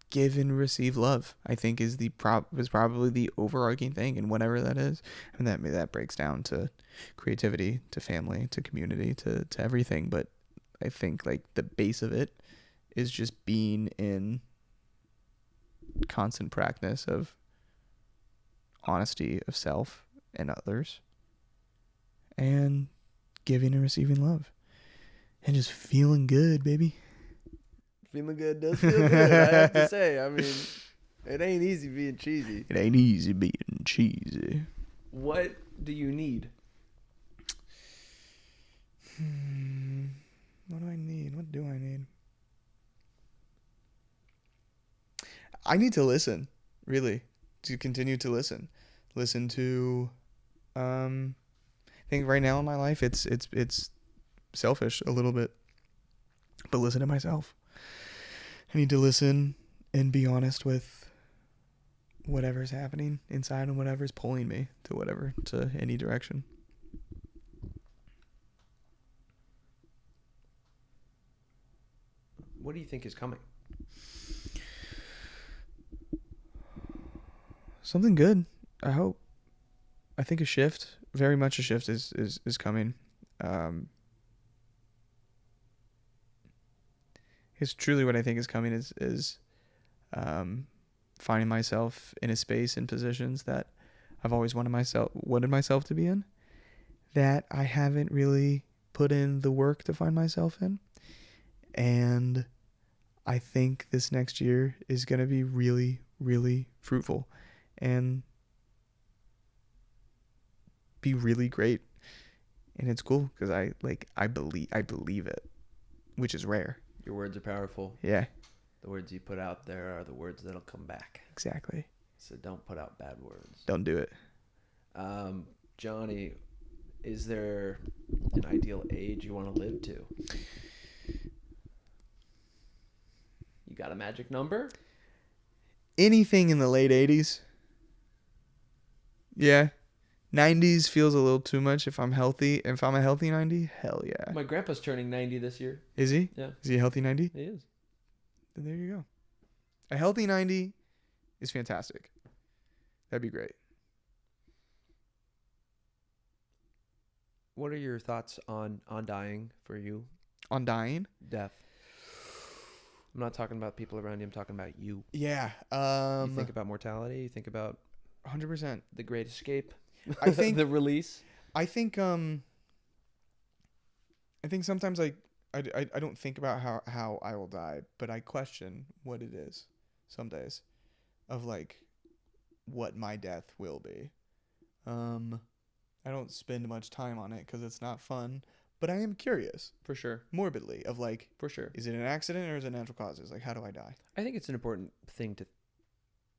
[SPEAKER 1] give and receive love. I think is probably the overarching thing, and whatever that is, and that breaks down to creativity, to family, to community, to everything. But I think like the base of it is just being in constant practice of honesty of self and others, and giving and receiving love, and just feeling good, baby.
[SPEAKER 2] Feeling good does feel good, I have to say. I mean, it ain't easy being cheesy.
[SPEAKER 1] It ain't easy being cheesy.
[SPEAKER 2] What do you need?
[SPEAKER 1] What do I need? What do I need? I need to listen, really, to continue to listen. Listen to, I think right now in my life, it's selfish a little bit, but listen to myself. I need to listen and be honest with whatever's happening inside and whatever's pulling me to any direction.
[SPEAKER 2] What do you think is coming?
[SPEAKER 1] Something good, I hope. I think very much a shift is coming. It's truly what I think is coming is finding myself in a space and positions that I've always wanted myself to be in, that I haven't really put in the work to find myself in. And I think this next year is going to be really, really fruitful and be really great. And it's cool because I believe it, which is rare.
[SPEAKER 2] Your words are powerful.
[SPEAKER 1] Yeah.
[SPEAKER 2] The words you put out there are the words that'll come back.
[SPEAKER 1] Exactly.
[SPEAKER 2] So don't put out bad words.
[SPEAKER 1] Don't do it.
[SPEAKER 2] Johnny, is there an ideal age you want to live to? You got a magic number?
[SPEAKER 1] Anything in the late 80s. Yeah. 90s feels a little too much if I'm healthy. If I'm a healthy 90, hell yeah.
[SPEAKER 2] My grandpa's turning 90 this year.
[SPEAKER 1] Is he?
[SPEAKER 2] Yeah.
[SPEAKER 1] Is he a healthy 90?
[SPEAKER 2] He is.
[SPEAKER 1] Then there you go. A healthy 90 is fantastic. That'd be great.
[SPEAKER 2] What are your thoughts on dying for you?
[SPEAKER 1] On dying?
[SPEAKER 2] Death. I'm not talking about people around you. I'm talking about you.
[SPEAKER 1] Yeah.
[SPEAKER 2] You think about mortality. You think about
[SPEAKER 1] 100%.
[SPEAKER 2] The Great Escape.
[SPEAKER 1] I think
[SPEAKER 2] the release.
[SPEAKER 1] I think sometimes I don't think about how I will die, but I question what it is some days of like what my death will be. I don't spend much time on it because it's not fun, but I am curious,
[SPEAKER 2] For sure.
[SPEAKER 1] morbidly, of like,
[SPEAKER 2] For sure.
[SPEAKER 1] is it an accident or is it natural causes? Like, how do I die?
[SPEAKER 2] I think it's an important thing to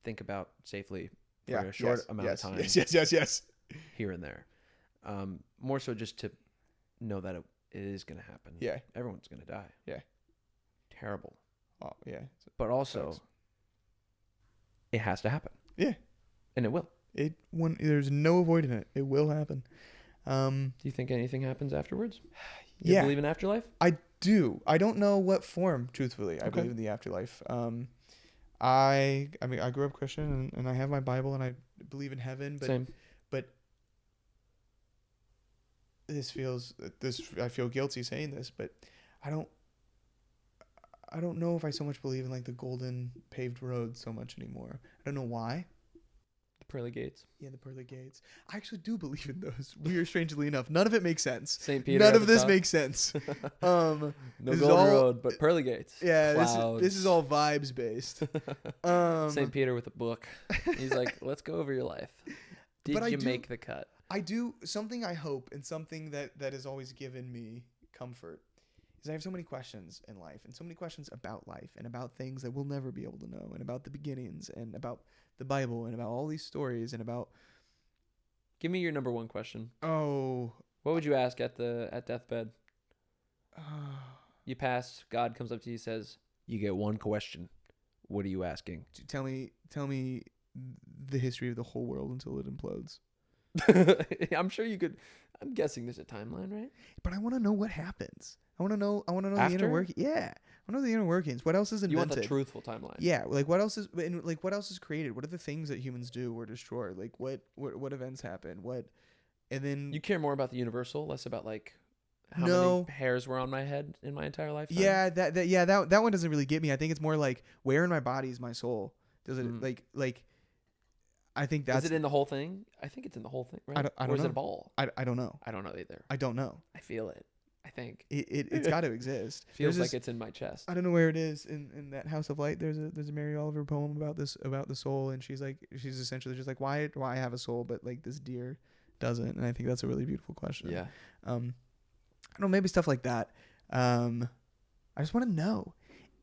[SPEAKER 2] think about safely for
[SPEAKER 1] Yeah,
[SPEAKER 2] a short amount of time.
[SPEAKER 1] Yes.
[SPEAKER 2] Here and there. More so just to know that it is going to happen.
[SPEAKER 1] Yeah.
[SPEAKER 2] Everyone's going to die.
[SPEAKER 1] Yeah.
[SPEAKER 2] Terrible.
[SPEAKER 1] Oh, yeah.
[SPEAKER 2] But also, it has to happen.
[SPEAKER 1] Yeah.
[SPEAKER 2] And it will.
[SPEAKER 1] There's no avoiding it. It will happen.
[SPEAKER 2] Do you think anything happens afterwards? You
[SPEAKER 1] Yeah.
[SPEAKER 2] believe in afterlife?
[SPEAKER 1] I do. I don't know what form, truthfully. I
[SPEAKER 2] Okay.
[SPEAKER 1] believe in the afterlife. I grew up Christian and I have my Bible and I believe in heaven, but
[SPEAKER 2] Same.
[SPEAKER 1] but I feel guilty saying this, but I don't know if I so much believe in like the golden paved road so much anymore. I don't know why.
[SPEAKER 2] Pearly gates.
[SPEAKER 1] Yeah, the pearly gates. I actually do believe in those. Weird, strangely enough. None of it makes sense.
[SPEAKER 2] St. Peter.
[SPEAKER 1] None
[SPEAKER 2] at
[SPEAKER 1] of
[SPEAKER 2] the
[SPEAKER 1] this
[SPEAKER 2] top.
[SPEAKER 1] makes sense.
[SPEAKER 2] No
[SPEAKER 1] this is
[SPEAKER 2] golden
[SPEAKER 1] all-
[SPEAKER 2] road, but pearly gates.
[SPEAKER 1] Yeah,
[SPEAKER 2] Clouds.
[SPEAKER 1] this is all vibes based.
[SPEAKER 2] St. Peter with a book. He's like, let's go over your life.
[SPEAKER 1] But
[SPEAKER 2] Did you make the cut?
[SPEAKER 1] I do something I hope, and something that has always given me comfort is I have so many questions in life, and so many questions about life, and about things that we'll never be able to know, and about the beginnings, and about the Bible, and about all these stories, and about
[SPEAKER 2] Give me your number one question.
[SPEAKER 1] oh,
[SPEAKER 2] What would you ask at deathbed? You passed. God comes up to you, says, "You get one question. What are you asking?"
[SPEAKER 1] tell me the history of the whole world until it implodes.
[SPEAKER 2] I'm sure you could. I'm guessing there's a timeline, right?
[SPEAKER 1] But I want to know what happens. I want to know the
[SPEAKER 2] After?
[SPEAKER 1] inner work. Yeah, I want to know the inner workings. What else is
[SPEAKER 2] You want
[SPEAKER 1] invented?
[SPEAKER 2] the truthful timeline.
[SPEAKER 1] Yeah, like what else is created? What are the things that humans do or destroy? Like what events happen? And then
[SPEAKER 2] You care more about the universal, less about like how
[SPEAKER 1] No.
[SPEAKER 2] many hairs were on my head in my entire lifetime.
[SPEAKER 1] yeah, that one doesn't really get me. I think it's more like where in my body is my soul? Does it like I think that's
[SPEAKER 2] Is it in the whole thing? I think it's in the whole thing, right?
[SPEAKER 1] I don't
[SPEAKER 2] or is
[SPEAKER 1] know.
[SPEAKER 2] it a ball?
[SPEAKER 1] I don't know.
[SPEAKER 2] I don't know either.
[SPEAKER 1] I don't know.
[SPEAKER 2] I feel it. I think
[SPEAKER 1] It's got to exist.
[SPEAKER 2] feels
[SPEAKER 1] There's
[SPEAKER 2] like
[SPEAKER 1] this-
[SPEAKER 2] it's in my chest.
[SPEAKER 1] I don't know where it is in that House of Light. There's a Mary Oliver poem about the soul, and she's essentially just like why do I have a soul but like this deer doesn't? And I think that's a really beautiful question.
[SPEAKER 2] Yeah.
[SPEAKER 1] I don't know, maybe stuff like that. I just want to know.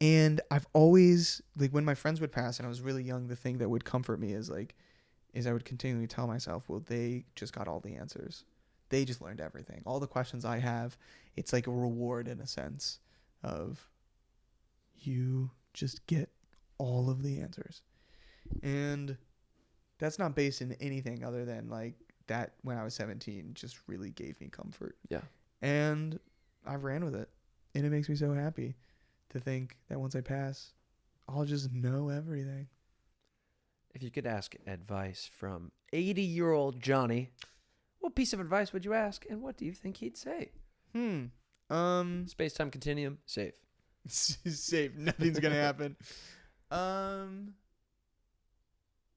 [SPEAKER 1] And I've always like when my friends would pass and I was really young, the thing that would comfort me is I would continually tell myself, well, they just got all the answers. They just learned everything. All the questions I have, it's like a reward in a sense of you just get all of the answers. And that's not based in anything other than like that when I was 17 just really gave me comfort.
[SPEAKER 2] Yeah.
[SPEAKER 1] And I've ran with it. And it makes me so happy to think that once I pass, I'll just know everything.
[SPEAKER 2] If you could ask advice from 80-year-old Johnny, what piece of advice would you ask, and what do you think he'd say? Space-time continuum, safe.
[SPEAKER 1] Safe. Nothing's gonna happen.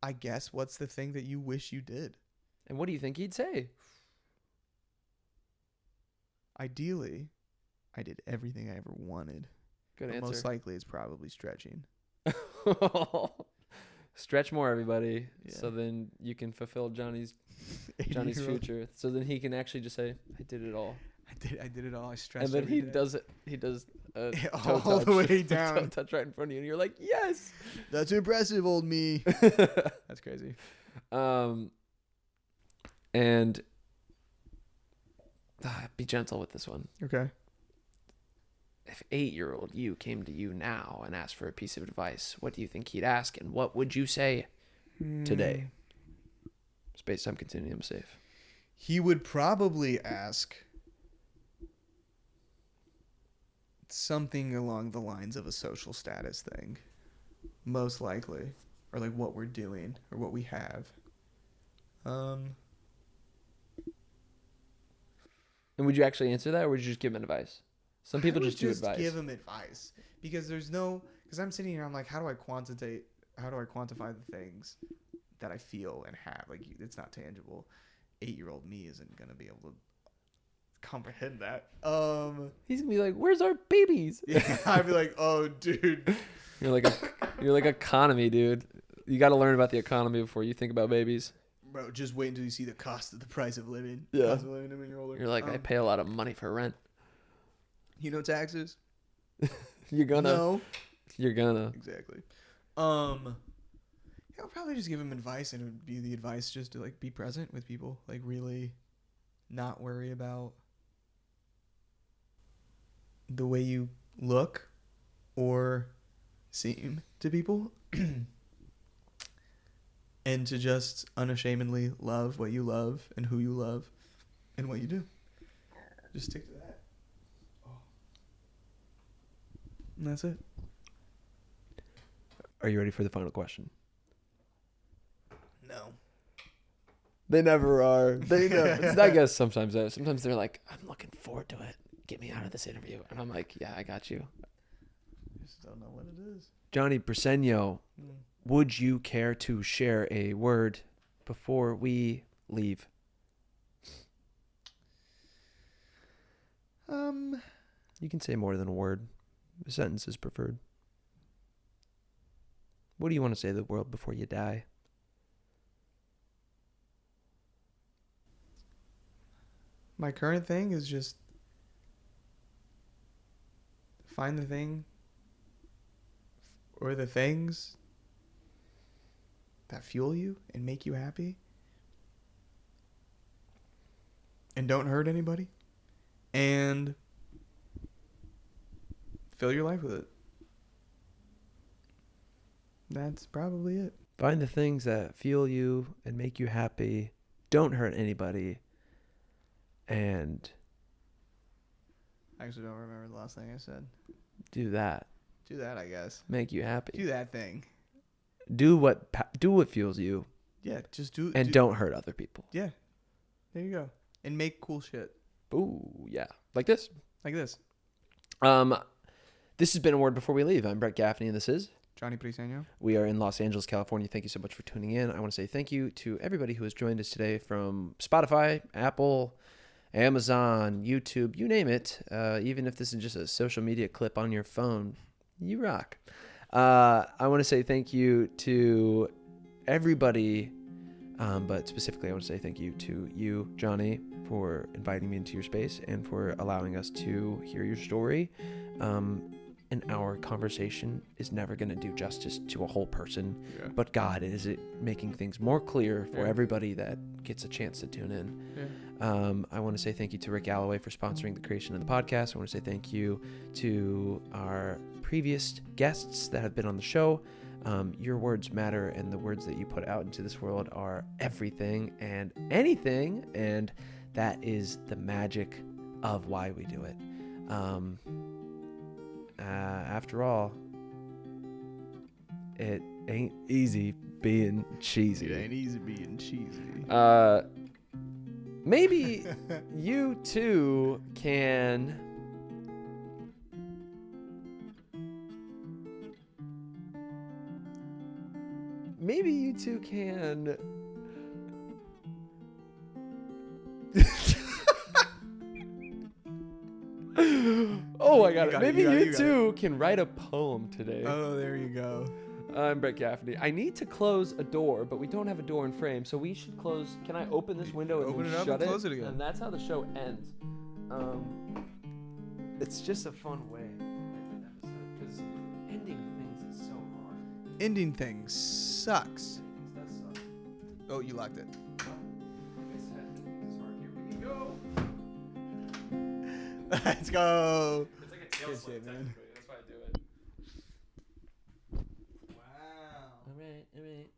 [SPEAKER 1] I guess what's the thing that you wish you did?
[SPEAKER 2] And what do you think he'd say?
[SPEAKER 1] Ideally, I did everything I ever wanted.
[SPEAKER 2] Good
[SPEAKER 1] But
[SPEAKER 2] answer.
[SPEAKER 1] most likely it's probably stretching.
[SPEAKER 2] Stretch more, everybody,
[SPEAKER 1] Yeah.
[SPEAKER 2] so then you can fulfill Johnny's
[SPEAKER 1] 80-year-old.
[SPEAKER 2] future. So then he can actually just say, "I did it all,"
[SPEAKER 1] I did it all. I stretched.
[SPEAKER 2] and then
[SPEAKER 1] every
[SPEAKER 2] he
[SPEAKER 1] day.
[SPEAKER 2] does it. He does a
[SPEAKER 1] All
[SPEAKER 2] toe
[SPEAKER 1] the
[SPEAKER 2] touch,
[SPEAKER 1] way
[SPEAKER 2] a
[SPEAKER 1] down.
[SPEAKER 2] toe touch right in front of you, and you're like, "Yes."
[SPEAKER 1] That's impressive, old me. That's crazy.
[SPEAKER 2] And be gentle with this one.
[SPEAKER 1] Okay.
[SPEAKER 2] If 8-year-old you came to you now and asked for a piece of advice, what do you think he'd ask, and what would you say today? Space-time continuum, safe.
[SPEAKER 1] He would probably ask something along the lines of a social status thing, most likely, or like what we're doing or what we have.
[SPEAKER 2] And would you actually answer that, or would you just give him advice? Some people
[SPEAKER 1] I would
[SPEAKER 2] just do advice.
[SPEAKER 1] Give him advice because because I'm sitting here, I'm like, how do I quantify the things that I feel and have? Like, it's not tangible. 8-year-old me isn't gonna be able to comprehend that.
[SPEAKER 2] He's gonna be like, "Where's our babies?"
[SPEAKER 1] Yeah, I'd be like, oh, dude.
[SPEAKER 2] You're like economy, dude. You got to learn about the economy before you think about babies.
[SPEAKER 1] Bro, just wait until you see the cost of the price of living.
[SPEAKER 2] Yeah.
[SPEAKER 1] Cost of living when you're older.
[SPEAKER 2] You're like, I pay a lot of money for rent.
[SPEAKER 1] You know taxes?
[SPEAKER 2] You're gonna.
[SPEAKER 1] No.
[SPEAKER 2] You're gonna.
[SPEAKER 1] Exactly. Yeah, I'll probably just give him advice, and it would be the advice just to like be present with people, like really not worry about the way you look or seem to people, and to just unashamedly love what you love and who you love and what you do. Just stick to that. And that's it.
[SPEAKER 2] Are you ready for the final question?
[SPEAKER 1] No.
[SPEAKER 2] They never are. They never. I guess sometimes they're like, "I'm looking forward to it. Get me out of this interview," and I'm like, "Yeah, I got you."
[SPEAKER 1] I just don't know what it is.
[SPEAKER 2] Johnny Briseno,
[SPEAKER 1] Mm.
[SPEAKER 2] would you care to share a word before we leave? You can say more than a word. A sentence is preferred. What do you want to say to the world before you die?
[SPEAKER 1] My current thing is just find the thing or the things that fuel you and make you happy. And don't hurt anybody. And fill your life with it. That's probably it.
[SPEAKER 2] Find the things that fuel you and make you happy. Don't hurt anybody. And
[SPEAKER 1] I actually don't remember the last thing I said.
[SPEAKER 2] do that.
[SPEAKER 1] Do that, I guess.
[SPEAKER 2] Make you happy.
[SPEAKER 1] Do that thing.
[SPEAKER 2] Do what fuels you.
[SPEAKER 1] Yeah, just do.
[SPEAKER 2] And don't hurt other people.
[SPEAKER 1] Yeah. There you go. And make cool shit.
[SPEAKER 2] Ooh, yeah. Like this.
[SPEAKER 1] Like this.
[SPEAKER 2] This has been a word before we leave. I'm Brett Gaffney, and this is
[SPEAKER 1] Johnny Briseno.
[SPEAKER 2] We are in Los Angeles, California. Thank you so much for tuning in. I want to say thank you to everybody who has joined us today from Spotify, Apple, Amazon, YouTube, you name it. Even if this is just a social media clip on your phone, you rock. I want to say thank you to everybody, but specifically I want to say thank you to you, Johnny, for inviting me into your space and for allowing us to hear your story. And our conversation is never going to do justice to a whole person, but God is it making things more clear for everybody that gets a chance to tune in. I want to say thank you to Rick Galloway for sponsoring the creation of the podcast. I want to say thank you to our previous guests that have been on the show. Your words matter, and the words that you put out into this world are everything and anything, and that is the magic of why we do it. After all, it ain't easy being cheesy.
[SPEAKER 1] It ain't easy being cheesy.
[SPEAKER 2] Maybe you too can Oh, I got it. Maybe you too can write a poem today.
[SPEAKER 1] Oh, there you go.
[SPEAKER 2] I'm Brett Gaffney. I need to close a door, but we don't have a door in frame, so we should close. Can I open this window and
[SPEAKER 1] Open
[SPEAKER 2] then
[SPEAKER 1] it up
[SPEAKER 2] shut
[SPEAKER 1] and close it again.
[SPEAKER 2] And that's how the show ends. It's just a fun way to end an episode, because ending things is so hard.
[SPEAKER 1] Ending things sucks.
[SPEAKER 2] Ending things does suck.
[SPEAKER 1] Oh, you locked it.
[SPEAKER 2] Like I said, ending things is hard. Here we go.
[SPEAKER 1] Let's go.
[SPEAKER 2] It's like a tail
[SPEAKER 1] Good
[SPEAKER 2] slip,
[SPEAKER 1] shit, man.
[SPEAKER 2] technically. That's why I do it.
[SPEAKER 1] Wow.
[SPEAKER 2] All right.